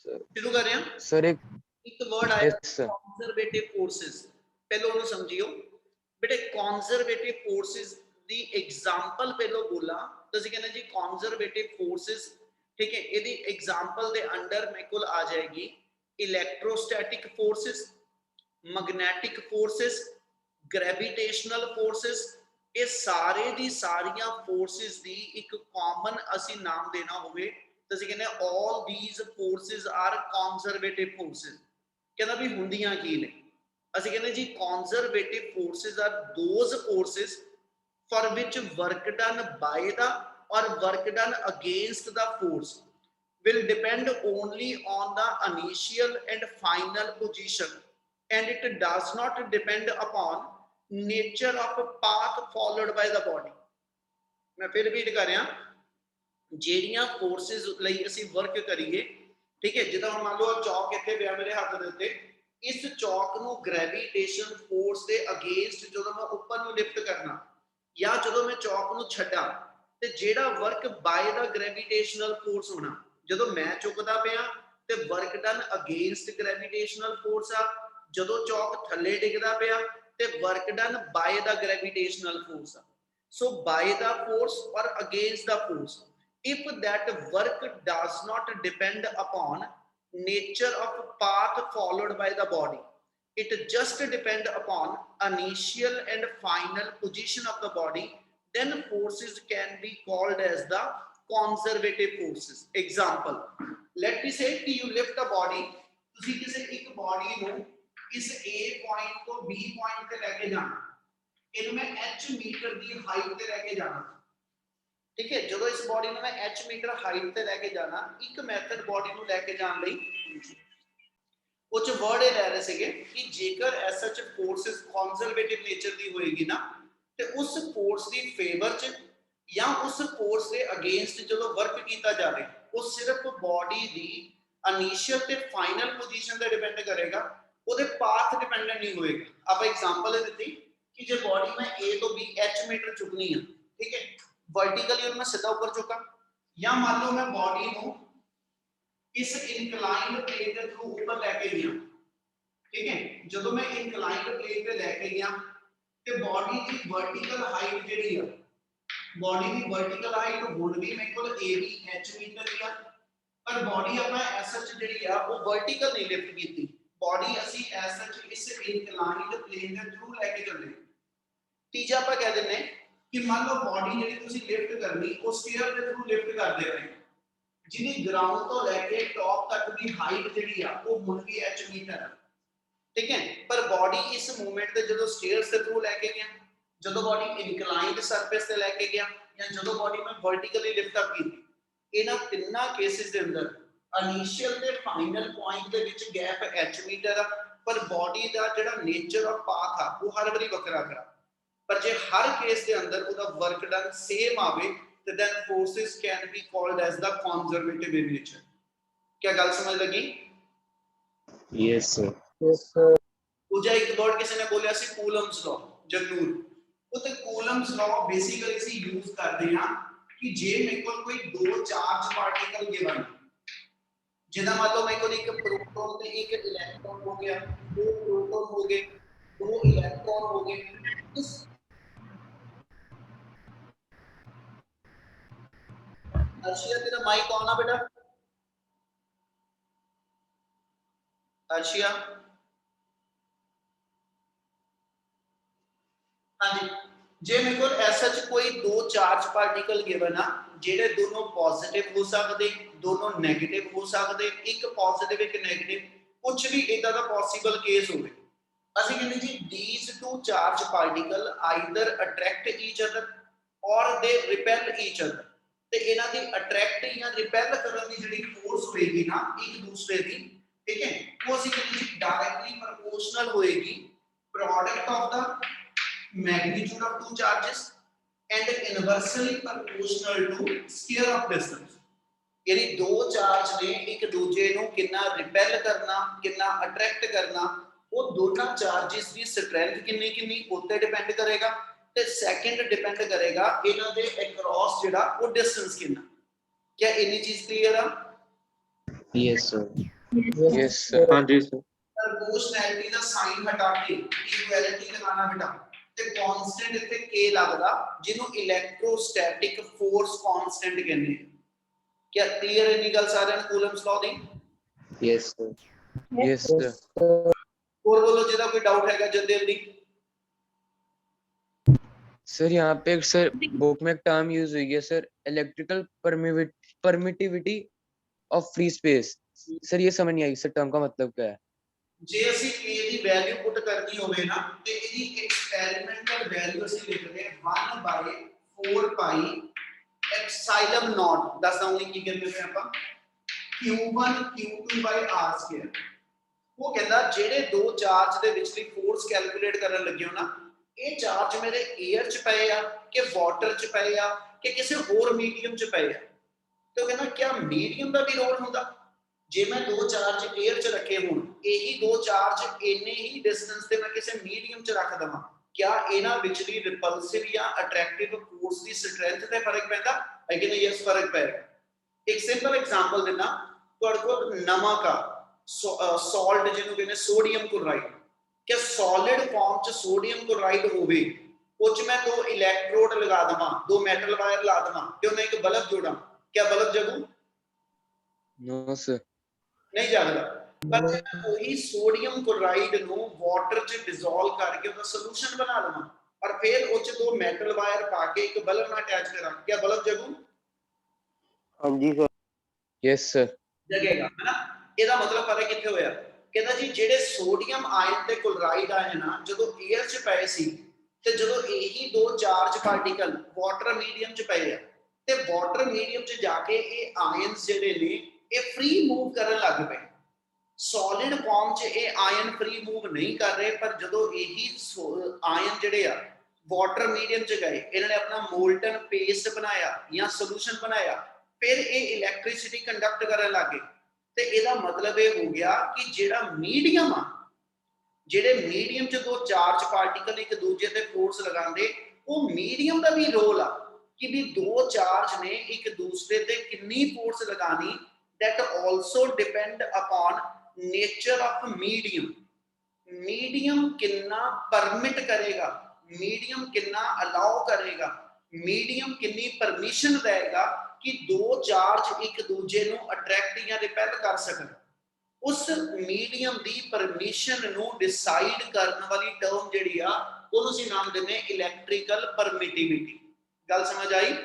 शुरू कर रहे हैं सर एक वर्ड आया yes, sir. कंजरवेटिव फोर्सेस पहले ਉਹਨੂੰ ਸਮਝਿਓ बेटे कंजरवेटिव फोर्सेस ਦੀ एग्जांपल ਪਹਿਲਾਂ बोला ਤੁਸੀਂ ਕਹਿੰਦੇ जी कंजरवेटिव फोर्सेस ठीक है ਇਹਦੀ एग्जांपल ਦੇ ਅੰਡਰ ਮੇਰੇ ਕੋਲ ਆ ਜਾਏਗੀ electrostatic forces magnetic forces gravitational forces ये सारे दी सारियां फोर्सेस दी एक कॉमन असी नाम देना होवे तो ਅਸੀਂ ਕਹਿੰਦੇ all these forces are conservative forces कहना भी ਹੁੰਦੀਆਂ ਕੀ ਨੇ ਅਸੀਂ ਕਹਿੰਦੇ ਜੀ conservative forces are those forces for which work done by the or work done against the force will depend only on the initial and final position and it does not depend upon nature of path followed by the body मैं फिर repeat कर रहा ਜਿਹੜੀਆਂ forces ਲਈ ਅਸੀਂ work ਕਰੀਏ ਠੀਕ ਹੈ ਜਿੱਦਾਂ ਹੁਣ ਮੰਨ ਲਓ ਚੌਕ ਇੱਥੇ ਪਿਆ ਮੇਰੇ ਹੱਥ ਦੇ ਉੱਤੇ ਇਸ ਚੌਕ ਨੂੰ ਗ੍ਰੈਵਿਟੇਸ਼ਨ ਫੋਰਸ ਦੇ ਅਗੇਂਸਟ ਜਦੋਂ ਮੈਂ ਉੱਪਰ ਨੂੰ ਲਿਫਟ ਕਰਨਾ ਜਾਂ ਜਦੋਂ ਮੈਂ ਚੌਕ ਨੂੰ ਛੱਡਾਂ ਤੇ ਜਿਹੜਾ ਵਰਕ ਬਾਏ ਦਾ ਗ੍ਰੈਵਿਟੇਸ਼ਨਲ ਫੋਰਸ ਹੋਣਾ ਜਦੋਂ ਮੈਂ ਚੁੱਕਦਾ ਪਿਆ ਤੇ work done against gravitational force ਆ ਜਦੋਂ ਚੌਕ ਥੱਲੇ ਡਿੱਗਦਾ ਪਿਆ ਤੇ ਵਰਕ ਡਨ ਬਾਏ ਦਾ ਗ੍ਰੈਵਿਟੇਸ਼ਨਲ ਫੋਰਸ ਆ ਸੋ ਬਾਏ ਦਾ ਫੋਰਸ ਔਰ against the force if that work does not depend upon nature of path followed by the body it just depend upon initial and final position of the body then forces can be called as the conservative forces example let me say कि you lift a body ਤੁਸੀਂ ਕਿਸੇ ਇੱਕ body ਨੂੰ ਇਸ A point ਤੋਂ B point ਤੇ ਲੈ ਕੇ ਜਾਣਾ ਇਹਨੂੰ ਮੈਂ h ਮੀਟਰ ਦੀ ਹਾਈਟ ਤੇ ਲੈ ਕੇ ਜਾਣਾ ठीक है जो इस बॉडी में मैं h मीटर हाइट ते लेके जाना एक मेथड बॉडी ਨੂੰ ਲੈ ਕੇ ਜਾਣ ਲਈ ਉਹ ਚ ਵਰਡ ਇਹ ਲੈ ਰਹੇ ਸੀਗੇ ਕਿ ਜੇਕਰ ਐਸਐਚ ਫੋਰਸਸ ਕੰਜ਼ਰਵੇਟਿਵ ਨੇਚਰ ਦੀ ਹੋਏਗੀ ਨਾ ਤੇ ਉਸ ਫੋਰਸ ਦੀ ਫੇਵਰ ਚ ਜਾਂ ਉਸ ਫੋਰਸ ਦੇ ਅਗੇਂਸਟ ਜਦੋਂ ਵਰਕ ਕੀਤਾ ਜਾਵੇ ਉਹ ਸਿਰਫ ਬॉडी ਦੀ ਇਨੀਸ਼ੀਅਲ ਤੇ ਫਾਈਨਲ ਪੋਜੀਸ਼ਨ ਤੇ ਡਿਪੈਂਡ ਕਰੇਗਾ ਉਹਦੇ ਪਾਥ ਡਿਪੈਂਡੈਂਟ ਨਹੀਂ ਹੋਏਗਾ ਆਪਾਂ ਐਗਜ਼ਾਮਪਲ ਦਿੱਤੀ ਕਿ ਜੇ ਬॉडी ਮੈਂ A ਤੋਂ B h मीटर ਚੁੱਕਣੀ ਹੈ ठीक है वर्टिकली और मैं सीधा ऊपर चुका या मान लो मैं बॉडी को इस इंक्लाइंड प्लेन के थ्रू ऊपर लेके गया ठीक है ਜਦੋਂ मैं इंक्लाइंड प्लेन पे लेके गया ਤੇ बॉडी ਦੀ वर्टिकल हाइट ਜਿਹੜੀ ਆ बॉडी ਦੀ वर्टिकल हाइट ਹੁਣ ਵੀ ਮੇਰੇ ਕੋਲ AB h ਮੀਟਰ ਦੀ ਆ ਪਰ बॉडी ਆਪਣਾ ਐਸਐਚ ਜਿਹੜੀ ਆ ਉਹ वर्टिकल ਨਹੀਂ ਲਿਫਟ ਕੀਤੀ बॉडी ਅਸੀਂ ਐਸਐਚ ਇਸ इंक्लाइंड प्लेन ਦੇ ਥ्रू ਲੈ ਕੇ ਚੱਲੇ ਤੀਜਾ ਆਪਾਂ ਕਹਿ ਦਿੰਨੇ कि मान लो बॉडी ਜਿਹੜੀ ਤੁਸੀਂ ਲਿਫਟ ਕਰਨੀ ਉਹ ਸਟੀਅਰ ਦੇ ਥਰੂ ਲਿਫਟ ਕਰਦੇ ਰਹੇ ਜਿਹਦੀ ਗਰਾਊਂਡ ਤੋਂ ਲੈ ਕੇ ਟੌਪ ਤੱਕ ਦੀ ਹਾਈਟ ਜਿਹੜੀ ਆ ਉਹ ਹੁਣ ਵੀ h ਮੀਟਰ ਹੈ ਠੀਕ ਹੈ ਪਰ ਬॉडी ਇਸ ਮੂਵਮੈਂਟ ਤੇ ਜਦੋਂ ਸਟੀਅਰਸ ਦੇ ਥਰੂ ਲੈ ਕੇ ਗਿਆ ਜਦੋਂ ਬॉडी ਇਨਕਲਾਈਨਡ ਸਰਫੇਸ ਤੇ ਲੈ ਕੇ ਗਿਆ ਜਾਂ ਜਦੋਂ ਬॉडी ਮੈਂ ਵਰਟੀਕਲੀ ਲਿਫਟ ਅਪ ਕੀਤੀ ਇਹਨਾਂ ਤਿੰਨਾਂ ਕੇਸਿਸ ਦੇ ਅੰਦਰ ਇਨੀਸ਼ੀਅਲ ਤੇ ਫਾਈਨਲ ਪੁਆਇੰਟ ਦੇ ਵਿੱਚ ਗੈਪ h ਮੀਟਰ ਆ ਪਰ ਬॉडी ਦਾ ਜਿਹੜਾ ਨੇਚਰ ਆਫ ਪਾਥ ਆ ਉਹ ਹਰ ਵਾਰੀ ਵੱਖਰਾ ਕਰਾ पर जे हर केस के अंदर उदा वर्क डन सेम आवे तो then forces can be called as the conservative in nature क्या गल समझ लगी Yes, sir. पूजा एक वर्ड किसी ने बोलिया सी कूलम्स लॉ जरूर वो तो कूलम्स लॉ बेसिकली सी यूज करते हैं कि जे मेरे को कोई दो चार्ज पार्टिकल गिवन जिदा मान लो मेरे को एक प्रोटॉन ते एक इलेक्ट्रॉन हो गया दो प्रोटॉन हो गए दो इलेक्ट्रॉन हो गए इस अर्शिया तेरा माइक ऑन है बेटा अर्शिया हाँ जी जे मेरे को ऐसा कोई दो चार्ज पार्टिकल गिवन है जेडे दोनों पॉजिटिव हो सकते दोनों नेगेटिव हो सकते एक पॉजिटिव एक नेगेटिव कुछ भी इदा दा पॉसिबल केस होवे ਅਸੀਂ ਕਹਿੰਦੇ ਜੀ these two charge particle either attract each other or they repel each other ਤੇ ਇਹਨਾਂ ਦੀ ਅਟਰੈਕਟ ਜਾਂ ਰਿਪੈਲ ਕਰਨ ਦੀ ਜਿਹੜੀ ਫੋਰਸ ਹੋਏਗੀ ਨਾ ਇੱਕ ਦੂਸਰੇ ਦੀ ਠੀਕ ਹੈ ਉਹ ਅਸੀਂ ਕਹਿੰਦੇ ਜੀ ਡਾਇਰੈਕਟਲੀ ਪ੍ਰੋਪੋਰਸ਼ਨਲ ਹੋਏਗੀ product of the magnitude of two charges and inversely proportional to square of distance ਯਾਨੀ ਦੋ ਚਾਰਜ ਨੇ ਇੱਕ ਦੂਜੇ ਨੂੰ ਕਿੰਨਾ ਰਿਪੈਲ ਕਰਨਾ ਕਿੰਨਾ ਅਟਰੈਕਟ ਕਰਨਾ ਉਹ ਦੋਨਾਂ ਚਾਰजेस ਦੀ ਸਟਰੈਂਥ ਕਿੰਨੀ ਕਿੰਨੀ ਉੱਤੇ ਡਿਪੈਂਡ ਕਰੇਗਾ ਤੇ ਸੈਕੰਡ ਡਿਪੈਂਡ ਕਰੇਗਾ ਇਹਨਾਂ ਦੇ ਅਕ੍ਰੋਸ ਜਿਹੜਾ ਉਹ ਡਿਸਟੈਂਸ ਕਿੰਨਾ क्या इतनी चीज क्लियर है Yes, sir. Yes, sir. हाँ जी सर. ਪ੍ਰੋਪੋਰਸ਼ਨੈਲਿਟੀ ਦਾ ਸਾਈਨ ਹਟਾ ਕੇ ਇਕੁਐਲਿਟੀ ਲਗਾਣਾ ਬੇਟਾ ਤੇ ਕਾਂਸਟੈਂਟ ਇੱਥੇ k ਲੱਗਦਾ ਜਿਹਨੂੰ ਇਲੈਕਟ੍ਰੋਸਟੈਟਿਕ ਫੋਰਸ ਕਾਂਸਟੈਂਟ ਕਹਿੰਦੇ ਆ ਕੀ ਕਲੀਅਰ ਹੈ ਨੀ ਗੱਲ ਸਾਰਿਆਂ ਨੂੰ ਕੂਲਮਸ ਲਾਅ ਦੀ Yes, sir. Yes, sir. ਹੋਰ ਬੋਲੋ ਜਿਹਦਾ ਕੋਈ ਡਾਊਟ ਹੈਗਾ ਜਲਦੀ ਜਲਦੀ सर यहाँ पे एक सर बुक में एक टर्म यूज हुई है sir, electrical permittivity of free space. Sir ये समझ नहीं आई सर, टर्म का मतलब क्या है? ਜੇ ਅਸੀਂ k ਦੀ ਵੈਲਿਊ ਪੁੱਟ ਕਰਨੀ ਹੋਵੇ ਨਾ ਤੇ ਇਹਦੀ ਐਕਸਪੈਰੀਮੈਂਟਲ ਵੈਲਿਊ ਅਸੀਂ ਲਿਖਦੇ ਹਾਂ 1/4 ਪਾਈ ਐਪਸਾਈਲਨ ਨॉट ਦੱਸਦਾ ਹਾਂ ਕੀ ਕਹਿੰਦੇ ਨੇ ਆਪਾਂ q1 q2/r². ਉਹ ਕਹਿੰਦਾ ਜਿਹੜੇ ਦੋ ਚਾਰਜ ਦੇ ਵਿਚਲੀ ਫੋਰਸ ਕੈਲਕੂਲੇਟ ਕਰਨ ਲੱਗੇ ਹੋ ਨਾ ਇਹ ਚਾਰਜ ਮੇਰੇ 에ਅਰ ਚ ਪਏ ਆ ਕਿ ਵਾਟਰ ਚ ਪਏ ਆ ਕਿ ਕਿਸੇ ਹੋਰ ਮੀਡੀਅਮ ਚ ਪਏ ਆ ਤੇ ਉਹ ਕਹਿੰਦਾ ਕਿਆ ਮੀਡੀਅਮ ਦਾ ਵੀ ਰੋਲ ਹੁੰਦਾ ਜੇ ਮੈਂ ਦੋ ਚਾਰਜ 에ਅਰ ਚ ਰੱਖੇ ਹੋਣ ਇਹੀ ਦੋ ਚਾਰਜ ਇੰਨੇ ਹੀ ਡਿਸਟੈਂਸ ਤੇ ਮੈਂ ਕਿਸੇ ਮੀਡੀਅਮ ਚ ਰੱਖ ਦਵਾਂ ਕਿਆ ਇਹਨਾਂ ਵਿਚਲੀ ਰਿਪਲਸਿਵ ਜਾਂ ਅਟਰੈਕਟਿਵ ਫੋਰਸ ਦੀ ਸਟਰੈਂਥ ਤੇ ਫਰਕ ਪੈਂਦਾ ਹੈ ਕਿ ਨਹੀਂ ਯੈਸ ਫਰਕ ਪੈਗਾ ਇੱਕ ਸਿੰਪਲ ਐਗਜ਼ਾਮਪਲ ਦਿੰਦਾ ਤੁਹਾਡੇ ਕੋਲ ਨਮਕ ਆ ਸੌਲਟ ਜਿਹਨੂੰ ਕਹਿੰਦੇ ਸੋਡੀਅਮ ਕਲੋਰਾਈਡ ਕਿ ਸੋਲਿਡ ਫਾਰਮ ਚ ਸੋਡੀਅਮ ਕਲੋਰਾਈਡ ਹੋਵੇ ਉਹ ਚ ਮੈਂ ਦੋ ਇਲੈਕਟ੍ਰੋਡ ਲਗਾ ਦਵਾਂ ਦੋ ਮੈਟਲ ਵਾਇਰ ਲਾ ਦਵਾਂ ਤੇ ਉਹਨਾਂ ਇੱਕ ਬਲਬ ਜੋੜਾਂ ਕਿਆ ਬਲਬ ਜਗੂ No sir. ਨਹੀਂ ਜਗਦਾ ਪਰ ਜੇ ਮੈਂ ਉਹੀ ਸੋਡੀਅਮ ਕਲੋਰਾਈਡ ਨੂੰ ਵਾਟਰ ਚ ਡਿਸੋਲਵ ਕਰਕੇ ਉਹਦਾ ਸੋਲੂਸ਼ਨ ਬਣਾ ਲਵਾਂ ਔਰ ਫਿਰ ਉਹ ਚ ਦੋ ਮੈਟਲ ਵਾਇਰ ਪਾ ਕੇ ਇੱਕ ਬਲਬ ਨਾਲ ਅਟੈਚ ਕਰਾਂ ਕਿਆ ਬਲਬ ਜਗੂ ਹਾਂਜੀ ਸਰ Yes sir. ਜਗੇਗਾ ਹੈਨਾ ਇਹਦਾ ਮਤਲਬ ਫਰਕ ਕਿੱਥੇ ਹੋਇਆ ਕਹਿੰਦਾ ਜੀ ਜਿਹੜੇ ਸੋਡੀਅਮ ਆਇਨ ਤੇ ਕਲੋਰਾਈਡ ਆਇਨ ਆ ਜਦੋਂ 에ਅਰ ਚ ਪਏ ਸੀ ਤੇ ਜਦੋਂ ਇਹੀ ਦੋ ਚਾਰਜ ਪਾਰਟੀਕਲ ਵਾਟਰ ਮੀਡੀਅਮ ਚ ਪਏ ਆ ਤੇ ਵਾਟਰ ਮੀਡੀਅਮ ਚ ਜਾ ਕੇ ਇਹ ਆਇਨਸ ਜਿਹੜੇ ਨੇ ਇਹ ਫ੍ਰੀ ਮੂਵ ਕਰਨ ਲੱਗ ਪਏ ਸੋਲਿਡ ਫਾਰਮ ਚ ਇਹ ਆਇਨ ਫ੍ਰੀ ਮੂਵ ਨਹੀਂ ਕਰ ਰਹੇ ਪਰ ਜਦੋਂ ਇਹੀ ਆਇਨ ਜਿਹੜੇ ਆ ਵਾਟਰ ਮੀਡੀਅਮ ਚ ਗਏ ਇਹਨਾਂ ਨੇ ਆਪਣਾ ਮੋਲਟਨ ਪੇਸਟ ਬਣਾਇਆ ਜਾਂ ਸੋਲੂਸ਼ਨ ਬਣਾਇਆ ਫਿਰ ਇਹ ਇਲੈਕਟ੍ਰਿਸਿਟੀ ਕੰਡਕਟ ਕਰਨ ਲੱਗੇ ਤੇ ਇਹਦਾ ਮਤਲਬ ਇਹ ਹੋ ਗਿਆ ਕਿ ਜਿਹੜਾ ਮੀਡੀਅਮ ਆ ਜਿਹੜੇ ਮੀਡੀਅਮ ਚ ਦੋ ਚਾਰਜ ਪਾਰਟੀਕਲ ਇੱਕ ਦੂਜੇ ਤੇ ਫੋਰਸ ਲਗਾਉਂਦੇ ਉਹ ਮੀਡੀਅਮ ਦਾ ਵੀ ਰੋਲ ਆ ਕਿ ਵੀ ਦੋ ਚਾਰਜ ਨੇ ਇੱਕ ਦੂਸਰੇ ਤੇ ਕਿੰਨੀ ਫੋਰਸ ਲਗਾਣੀ that also depend upon nature of medium ਕਿੰਨਾ ਪਰਮਿਟ ਕਰੇਗਾ medium ਕਿੰਨਾ ਅਲਾਉ ਕਰੇਗਾ medium ਕਿੰਨੀ ਪਰਮਿਸ਼ਨ ਦੇਗਾ ਕਿ ਦੋ ਚਾਰਜ ਇੱਕ ਦੂਜੇ ਨੂੰ ਅਟਰੈਕਟ ਜਾਂ ਰਿਪੈਲ ਕਰ ਸਕਣ ਉਸ ਮੀਡੀਅਮ ਦੀ ਪਰਮਿਸ਼ਨ ਨੂੰ ਡਿਸਾਈਡ ਕਰਨ ਵਾਲੀ ਟਰਮ ਜਿਹੜੀ ਆ ਉਹਨੂੰ ਅਸੀਂ ਨਾਮ ਦਿੰਦੇ ਇਲੈਕਟ੍ਰੀਕਲ ਪਰਮਿਟਿਵਿਟੀ ਗੱਲ ਸਮਝ ਆਈ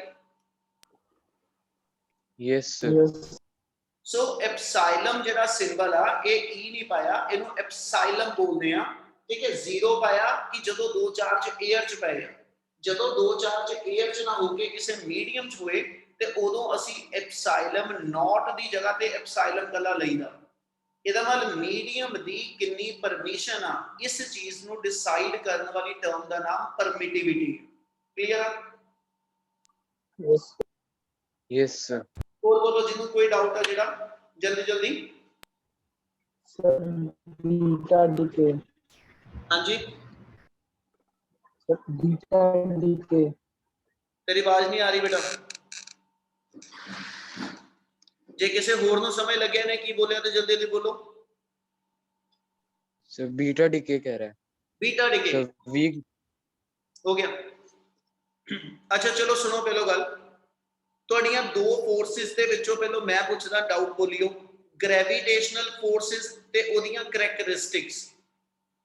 Yes sir. ਸੋ ਐਪਸਾਈਲਮ ਜਿਹੜਾ ਸਿੰਬਲ ਆ ਇਹ e ਨਹੀਂ ਪਾਇਆ ਇਹਨੂੰ ਐਪਸਾਈਲਮ ਬੋਲਦੇ ਆ ਠੀਕ ਹੈ ਜ਼ੀਰੋ ਪਾਇਆ ਕਿ ਜਦੋਂ ਦੋ ਚਾਰਜ 에ਅਰ ਚ ਪਏ ਆ ਜਦੋਂ ਦੋ ਚਾਰਜ 에ਅਰ ਚ ਨਾ ਹੋ ਕੇ ਕਿਸੇ ਮੀਡੀਅਮ ਚ ਹੋਏ ਤੇ ਉਦੋਂ ਅਸੀਂ ਐਪਸਾਈਲਮ ਨੋਟ ਦੀ ਜਗ੍ਹਾ ਤੇ ਐਪਸਾਈਲਮ ਕੱਲਾ ਲਈਦਾ ਇਹਦਾ ਮਤਲਬ ਮੀਡੀਅਮ ਦੀ ਕਿੰਨੀ ਪਰਮਿਸ਼ਨ ਆ ਇਸ ਚੀਜ਼ ਨੂੰ ਡਿਸਾਈਡ ਕਰਨ ਵਾਲੀ ਟਰਮ ਦਾ ਨਾਮ ਪਰਮਿਟਿਵਿਟੀ ਕਲੀਅਰ Yes sir. ਹੋਰ ਬੋਲੋ ਜਿਹਨੂੰ ਕੋਈ ਡਾਊਟ ਆ ਜਿਹੜਾ ਜਲਦੀ ਜਲਦੀ ਸਰ ਬੀਟਾ ਡੀਕੇ ਹਾਂਜੀ ਸਰ ਬੀਟਾ ਡੀਕੇ ਤੇਰੀ ਆਵਾਜ਼ ਨਹੀਂ ਆ ਰਹੀ ਬੇਟਾ ਜੇ ਕਿਸੇ ਹੋਰ ਨੂੰ ਸਮਝ ਲੱਗਿਆ ਨੇ ਕੀ ਬੋਲਿਆ ਤੇ ਜਲਦੀ ਜਲਦੀ ਬੋਲੋ Sir beta decay कह रहा है. ਬੀਟਾ ਡਿਕੇ Sir weak. ਹੋ ਗਿਆ ਅੱਛਾ ਚਲੋ ਸੁਣੋ ਪਹਿਲੋ ਗੱਲ ਤੁਹਾਡੀਆਂ ਦੋ ਫੋਰਸਿਸ ਦੇ ਵਿੱਚੋਂ ਪਹਿਲੋ ਮੈਂ ਪੁੱਛਦਾ ਡਾਊਟ ਬੋਲਿਓ ਗ੍ਰੈਵਿਟੇਸ਼ਨਲ ਫੋਰਸਿਸ ਤੇ ਉਹਦੀਆਂ ਕਰੈਕਟਰਿਸਟਿਕਸ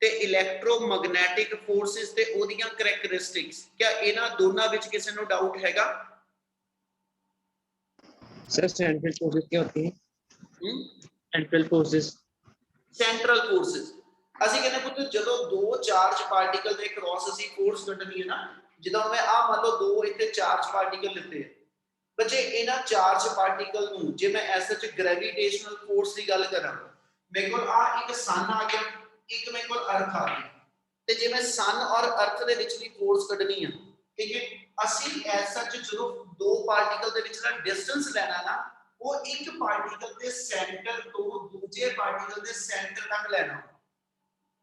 ਤੇ ਇਲੈਕਟ੍ਰੋਮੈਗਨੈਟਿਕ ਫੋਰਸਿਸ ਤੇ ਉਹਦੀਆਂ ਕਰੈਕਟਰਿਸਟਿਕਸ ਕਿਆ ਇਹਨਾਂ ਦੋਨਾਂ ਵਿੱਚ ਕਿਸੇ ਨੂੰ ਡਾਊਟ ਹੈਗਾ Sir central forces क्या होती हैं? Central forces. ਸੈਂਟਰਲ ਫੋਰਸਿਸ ਅਸੀਂ ਕਹਿੰਦੇ ਪੁੱਤ ਜਦੋਂ ਦੋ ਚਾਰਜ ਪਾਰਟੀਕਲ ਦੇ ਕ੍ਰੋਸ ਅਸੀਂ ਫੋਰਸ ਕੱਢਣੀ ਹੈ ਨਾ ਜਿੱਦਾਂ ਮੈਂ ਆ ਮੰਨ ਲਓ ਦੋ ਇੱਥੇ ਚਾਰਜ ਪਾਰਟੀਕਲ ਲਿੱਤੇ ਬੱਚੇ ਇਹਨਾਂ ਚਾਰਜ ਪਾਰਟੀਕਲ ਨੂੰ ਜੇ ਮੈਂ ਐਸ ਸੱਚ ਗ੍ਰੈਵਿਟੇਸ਼ਨਲ ਫੋਰਸ ਦੀ ਗੱਲ ਕਰਾਂ ਮੇਰੇ ਕੋਲ ਆ ਇੱਕ ਸਨ ਆ ਗਿਆ ਇੱਕ ਮੇਰੇ ਕੋਲ ਅਰਥ ਆ ਗਿਆ ਤੇ ਜੇ ਮੈਂ ਸਨ ਔਰ ਅਰਥ ਦੇ ਵਿਚਲੀ ਫੋਰਸ ਕੱਢਣੀ ਆ ਠੀਕ ਹੈ ਅਸੀਂ ਐਸ ਸੱਚ ਜਦੋਂ ਦੋ ਪਾਰਟੀਕਲ ਦੇ ਵਿਚਲਾ ਡਿਸਟੈਂਸ ਲੈਣਾ ਨਾ ਉਹ ਇੱਕ ਪਾਰਟੀਕਲ ਦੇ ਸੈਂਟਰ ਤੋਂ ਦੂਜੇ ਪਾਰਟੀਕਲ ਦੇ ਸੈਂਟਰ ਤੱਕ ਲੈਣਾ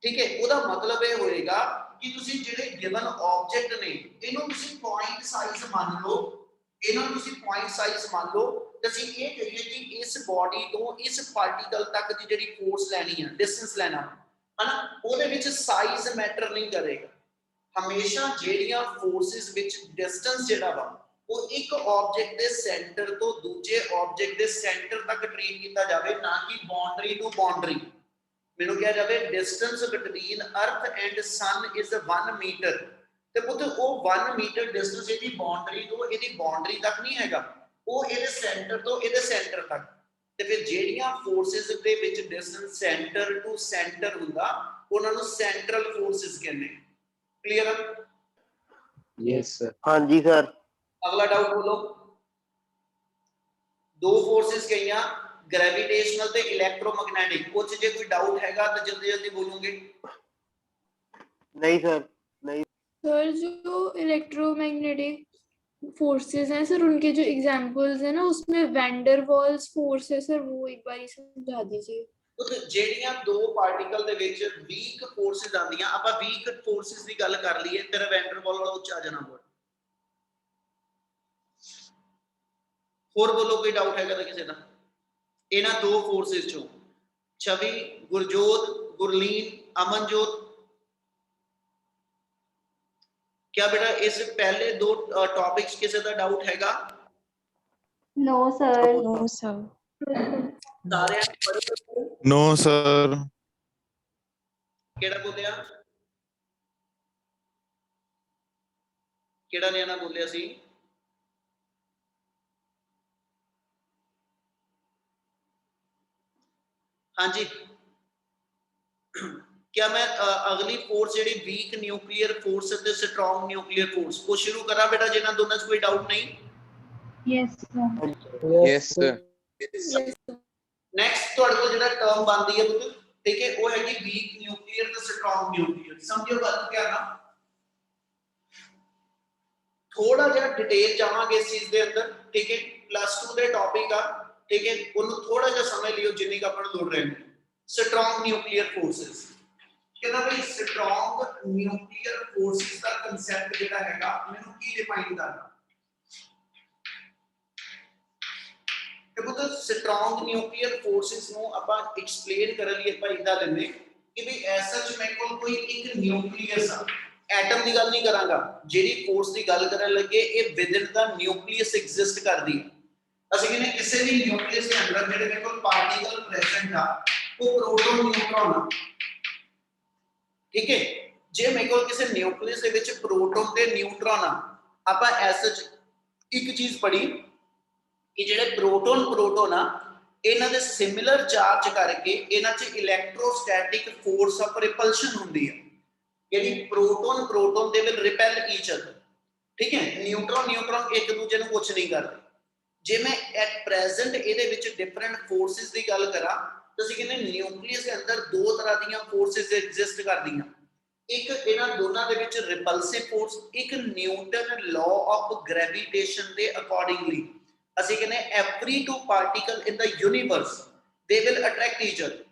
ਠੀਕ ਹੈ ਉਹਦਾ ਮਤਲਬ ਇਹ ਹੋਏਗਾ ਕਿ ਤੁਸੀਂ ਜਿਹੜੇ ਗਿਵਨ ਆਬਜੈਕਟ ਨੇ ਇਹਨੂੰ ਤੁਸੀਂ ਪੁਆਇੰਟ ਸਾਈਜ਼ ਮੰਨ ਲਓ ਇਹਨਾਂ ਨੂੰ ਤੁਸੀਂ ਪੁਆਇੰਟ ਸਾਈਜ਼ ਮੰਨ ਲਓ ਤੇ ਅਸੀਂ ਇਹ ਕਹੀਏ ਕਿ ਇਸ ਬੋਡੀ ਤੋਂ ਇਸ ਪਾਰਟੀਕਲ ਤੱਕ ਦੀ ਜਿਹੜੀ ਫੋਰਸ ਲੈਣੀ ਹੈ, ਡਿਸਟੈਂਸ ਲੈਣਾ ਹੈ ਨਾ, ਉਹਦੇ ਵਿੱਚ ਸਾਈਜ਼ ਮੈਟਰ ਨਹੀਂ ਕਰੇਗਾ। ਹਮੇਸ਼ਾ ਜਿਹੜੀਆਂ ਫੋਰਸਿਸ ਵਿੱਚ ਡਿਸਟੈਂਸ ਜਿਹੜਾ ਵਾ ਉਹ ਇੱਕ ਆਬਜੈਕਟ ਦੇ ਸੈਂਟਰ ਤੋਂ ਦੂਜੇ ਆਬਜੈਕਟ ਦੇ ਸੈਂਟਰ ਤੱਕ ਟ੍ਰੀਟ ਕੀਤਾ ਜਾਵੇ, ਨਾ ਕਿ ਬਾਉਂਡਰੀ ਟੂ ਬਾਉਂਡਰੀ। ਮੈਨੂੰ ਕਿਹਾ ਜਾਵੇ ਡਿਸਟੈਂਸ ਬਿਟਵੀਨ ਅਰਥ ਐਂਡ ਸਨ ਇਜ਼ 1 ਮੀਟਰ, ਤੇ ਪੁੱਤ ਉਹ 1 ਮੀਟਰ ਡਿਸਟੈਂਸ ਇਹਦੀ ਬਾਉਂਡਰੀ ਤੋਂ ਇਹਦੀ ਬਾਉਂਡਰੀ ਤੱਕ ਨਹੀਂ ਹੈਗਾ, ਉਹ ਇਹਦੇ ਸੈਂਟਰ ਤੋਂ ਇਹਦੇ ਸੈਂਟਰ ਤੱਕ। ਤੇ ਫਿਰ ਜਿਹੜੀਆਂ ਫੋਰਸਿਸ ਦੇ ਵਿੱਚ ਡਿਸਟੈਂਸ ਸੈਂਟਰ ਟੂ ਸੈਂਟਰ ਹੁੰਦਾ ਉਹਨਾਂ ਨੂੰ ਸੈਂਟਰਲ ਫੋਰਸਿਸ ਕਹਿੰਦੇ। ਕਲੀਅਰ ਹੈ? Yes sir. हाँ जी सर। अगला डाउट बोलो। दो फोर्सेस गईया ग्रेविटेशनल ते इलेक्ट्रोमैग्नेटिक, कुछ जे कोई डाउट हैगा तो जल्दी जल्दी बोलोगे। नहीं सर, नहीं सर जो इलेक्ट्रोमैग्नेटिक फोर्सेस हैं सर, उनके जो एग्जांपल्स हैं ना उसमें वैंडर वाल्स फोर्स है सर, वो एक बार समझा दीजिए। तो ਜਿਹੜੀਆਂ ਦੋ ਪਾਰਟੀਕਲ ਦੇ ਵਿੱਚ ਵੀਕ ਫੋਰਸਿਸ ਆਉਂਦੀਆਂ, ਆਪਾਂ ਵੀਕ ਫੋਰਸਿਸ ਦੀ ਗੱਲ ਕਰ ਲਈਏ, ਤੇਰਾ ਵੈਂਡਰ ਵਾਲ ਵਾਲਾ ਉੱਚਾ ਜਾਣਾ ਬੋਲ। ਹੋਰ ਬੋਲੋ, ਕੋਈ ਡਾਊਟ ਹੈਗਾ ਤਾਂ ਕਿਸੇ ਦਾ ਇਹਨਾਂ ਦੋ ਫੋਰਸਿਸ ਚੋਂ? ਛਵੀ, ਗੁਰਜੋਤ, ਗੁਰਲੀਨ, ਅਮਨਜੋਤ, क्या बेटा इस पहले दो टॉपिक्स किसी का डाउट हैगा? No sir. No sir. सारे नो सर। केड़ा बोलिया? केड़ा नियाना बोलिया सी? हाँ जी, क्या मैं अगली force JD weak nuclear force ते स्ट्रॉन्ग न्यूक्लियर फोर्स को शुरू करा बेटा, जिन्हां दोनों च कोई डाउट नहीं? Yes sir. Yes sir. Next ਤੁਹਾਡੇ ਕੋਲ ਜਿਹੜਾ ਟਰਮ ਬਣਦੀ ਹੈ ਪੁੱਤ, ਠੀਕ ਹੈ, ਉਹ ਹੈਗੀ ਵੀਕ ਨਿਊਕਲੀਅਰ ਤੇ ਸਟਰੋਂਗ ਨਿਊਕਲੀਅਰ। ਸਮਝਿਓ ਗੱਲ ਕਿਆ ਨਾ, ਥੋੜਾ ਜਿਹਾ ਡਿਟੇਲ ਜਾਵਾਂਗੇ ਇਸ ਚੀਜ਼ ਦੇ ਅੰਦਰ, ਠੀਕ ਹੈ। ਪਲੱਸ 2 ਦੇ ਟੌਪਿਕ ਆ, ਠੀਕ ਹੈ, ਉਹਨੂੰ ਥੋੜਾ ਜਿਹਾ ਸਮਝ ਲਿਓ ਜਿੰਨੀ ਕ ਆਪਾਂ ਨੂੰ ਲੋੜ ਰਹਿੰਦੀ। ਸਟਰੋਂਗ ਨਿਊਕਲੀਅਰ ਫੋਰਸਸ ਕਹਿੰਦਾ ਬਈ ਸਟਰੋਂਗ ਨਿਊਕਲੀਅਰ ਫੋਰਸਸ ਦਾ ਕਨਸੈਪਟ ਜਿਹੜਾ ਹੈਗਾ ਮੈਨੂੰ ਕੀ ਡਿਫਾਈਨ ਕਰਨਾ। ਤੇ ਪੁੱਤ ਸਟਰੋਂਗ ਨਿਊਕਲੀਅਰ ਫੋਰਸਸ ਨੂੰ ਆਪਾਂ ਐਕਸਪਲੇਨ ਕਰਨ ਲਈ ਆਪਾਂ ਇਦਾਂ ਲੈਂਦੇ ਕਿ ਵੀ ਐਸਾ ਚ ਮੇਰੇ ਕੋਲ ਕੋਈ ਇੱਕ ਨਿਊਕਲੀਅਸ ਆ, ਐਟਮ ਦੀ ਗੱਲ ਨਹੀਂ ਕਰਾਂਗਾ, ਜਿਹੜੀ ਫੋਰਸ ਦੀ ਗੱਲ ਕਰਨ ਲੱਗੇ ਇਹ ਵਿਦਿਨ ਦਾ ਨਿਊਕਲੀਅਸ ਐਗਜ਼ਿਸਟ ਕਰਦੀ ਹੈ। ਅਸੀਂ ਕਹਿੰਦੇ ਕਿਸੇ ਵੀ ਨਿਊਕਲੀਅਸ ਦੇ ਅੰਦਰ ਜਿਹੜੇ ਮੇਰੇ ਕੋਲ ਪਾਰਟੀਕਲ ਪ੍ਰੈਜ਼ੈਂਟ ਆ ਉਹ ਪ੍ਰੋਟੋਨ ਨਿਊਟਰੋਨ ਆ, ਠੀਕ ਹੈ। ਜੇ ਮੇਰੇ ਕੋਲ ਕਿਸੇ ਨਿਊਕਲੀਅਸ ਦੇ ਵਿੱਚ ਪ੍ਰੋਟੋਨ ਤੇ ਨਿਊਟਰੋਨ ਆ, ਆਪਾਂ ਐਸਾ ਚ ਇੱਕ ਚੀਜ਼ ਪੜ੍ਹੀ ਕਿ ਜਿਹੜੇ ਪ੍ਰੋਟੋਨ ਆ ਇਹਨਾਂ ਦੇ ਸਿਮਿਲਰ ਚਾਰਜ ਕਰਕੇ ਇਹਨਾਂ 'ਚ ਇਲੈਕਟ੍ਰੋਸਟੈਟਿਕ ਫੋਰਸ ਆਫ ਰਿਪਲਸ਼ਨ ਹੁੰਦੀ ਹੈ, ਜਿਹੜੀ proton they will repeal each other, ਠੀਕ ਹੈ। ਨਿਊਟਰੋਨ ਇੱਕ ਦੂਜੇ ਨੂੰ ਕੁਝ ਨਹੀਂ ਕਰਦੇ। ਜੇ ਮੈਂ ਐਟ ਪ੍ਰੈਜ਼ੈਂਟ ਇਹਦੇ ਵਿੱਚ ਡਿਫਰੈਂਟ ਫੋਰਸਿਸ ਦੀ ਗੱਲ ਕਰਾਂ ਤਾਂ ਅਸੀਂ ਕਹਿੰਦੇ ਨਿਊਕਲੀਅਸ ਦੇ ਅੰਦਰ ਦੋ ਤਰ੍ਹਾਂ ਦੀਆਂ ਫੋਰਸਿਸ ਐਗਜ਼ਿਸਟ ਕਰਦੀਆਂ। ਇੱਕ ਇਹਨਾਂ ਦੋਨਾਂ ਦੇ ਵਿੱਚ ਰਿਪਲਸਿਵ ਫੋਰਸ, ਇੱਕ ਨਿਊਟਨ ਲਾਅ ਆਫ ਗ੍ਰੈਵਿਟੇਸ਼ਨ ਦੇ ਅਕੋਰਡਿੰਗਲੀ ਅਸੀਂ ਕਹਿੰਦੇ every two particle in the universe they will attract each other,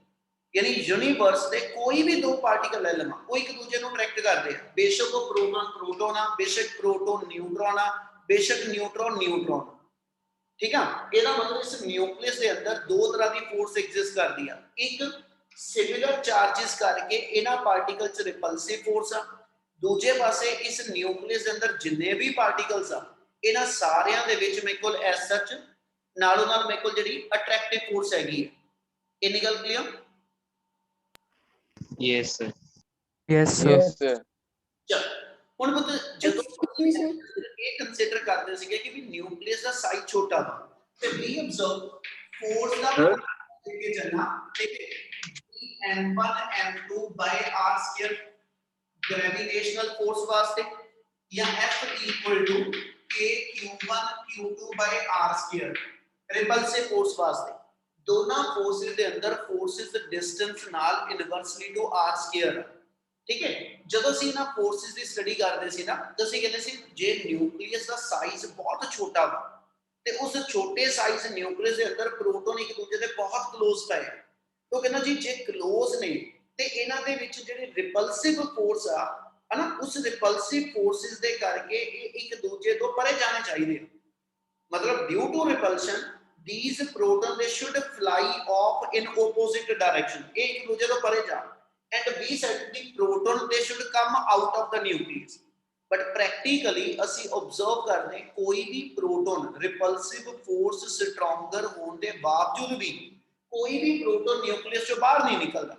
ਯਾਨੀ ਯੂਨੀਵਰਸ ਦੇ ਕੋਈ ਵੀ ਦੋ ਪਾਰਟੀਕਲ ਲੈ ਲਵਾਂ ਉਹ ਇੱਕ ਦੂਜੇ ਨੂੰ ਅਟਰੈਕਟ ਕਰਦੇ ਆ, ਬੇਸ਼ੱਕ ਉਹ ਪ੍ਰੋਟੋਨ ਆ, ਬੇਸ਼ੱਕ ਪ੍ਰੋਟੋਨ ਨਿਊਟਰੋਨ ਆ, ਬੇਸ਼ੱਕ ਨਿਊਟਰੋਨ, ਠੀਕ ਆ। ਇਹਦਾ ਮਤਲਬ ਇਸ ਨਿਊਕਲੀਅਸ ਦੇ ਅੰਦਰ ਦੋ ਤਰ੍ਹਾਂ ਦੀ ਫੋਰਸ ਐਗਜ਼ਿਸਟ ਕਰਦੀ ਆ, ਇੱਕ ਸਿਮਿਲਰ ਚਾਰजेस ਕਰਕੇ ਇਹਨਾਂ ਪਾਰਟੀਕਲ 'ਚ ਰਿਪਲਸਿਵ ਫੋਰਸ ਆ, ਦੂਜੇ ਪਾਸੇ ਇਸ ਨਿਊਕਲੀਅਸ ਦੇ ਅੰਦਰ ਜਿੰਨੇ ਵੀ ਪਾਰਟੀਕਲਸ ਆ ਇਹਨਾਂ ਸਾਰਿਆਂ ਦੇ ਵਿੱਚ ਮੇਰੇ ਕੋਲ ਐਸ ਸੱਚ ਨਾਲੋਂ ਨਾਲ ਮੇਰੇ ਕੋਲ ਜਿਹੜੀ ਅਟਰੈਕਟਿਵ ਫੋਰਸ ਹੈਗੀ ਹੈ। ਇੰਨੀ ਗੱਲ clear? Yes sir. Yes yes sir. Sir. ਚਲ ਹੁਣ ਪੁੱਤ ਜਦੋਂ ਇਹ ਕੰਸੀਡਰ ਕਰਦੇ ਸੀਗੇ ਕਿ ਵੀ ਨਿਊਕਲੀਅਸ ਦਾ ਸਾਈਜ਼ ਛੋਟਾ ਵਾ ਤੇ ਵੀ ਅਬਜ਼ਰਵ ਫੋਰਸ ਦਾ ਅੱਗੇ ਚੱਲਣਾ, ਠੀਕ ਹੈ। m1 m2 r² gravitational force ਵਾਸਤੇ ਜਾਂ F = k q1 q2 r² ਰਿਪਲਸਿਵ force ਵਾਸਤੇ। ਦੋਨਾਂ ਫੋਰਸਿਸ ਦੇ ਅੰਦਰ ਫੋਰਸਿਸ ਡਿਸਟੈਂਸ ਨਾਲ ਇਨਵਰਸਲੀ ਟੂ r², ਠੀਕ ਹੈ। ਜਦੋਂ ਅਸੀਂ ਇਹਨਾਂ ਫੋਰਸਿਸ ਦੀ ਸਟੱਡੀ ਕਰਦੇ ਸੀ ਨਾ ਤਾਂ ਅਸੀਂ ਕਹਿੰਦੇ ਸੀ ਜੇ ਨਿਊਕਲੀਅਸ ਦਾ ਸਾਈਜ਼ ਬਹੁਤ ਛੋਟਾ ਵਾ ਤੇ ਉਸ ਛੋਟੇ ਸਾਈਜ਼ ਨਿਊਕਲੀਅਸ ਦੇ ਅੰਦਰ ਪ੍ਰੋਟੋਨ ਇੱਕ ਦੂਜੇ ਦੇ ਬਹੁਤ ਕਲੋਜ਼ ਪਏ, ਤਾਂ ਕਹਿੰਦਾ ਜੀ ਜੇ ਕਲੋਜ਼ ਨੇ ਤੇ ਇਹਨਾਂ ਦੇ ਵਿੱਚ ਜਿਹੜੇ ਰਿਪਲਸਿਵ ਫੋਰਸ ਆ ਹਨਾ, ਉਸ ਰਿਪਲਸਿਵ ਫੋਰਸਿਸ ਦੇ ਕਰਕੇ ਇਹ ਇੱਕ ਦੂਜੇ ਤੋਂ ਪਰੇ ਜਾਣੇ ਚਾਹੀਦੇ। ਮਤਲਬ due to repulsion these proton they should fly off in opposite direction, एक दूसरे तो परे जा, and we said the proton they should come out of the nucleus, but practically ਅਸੀਂ observe करने कोई भी proton repulsive force stronger होने के बावजूद भी कोई भी proton nucleus चों बाहर नहीं निकलता।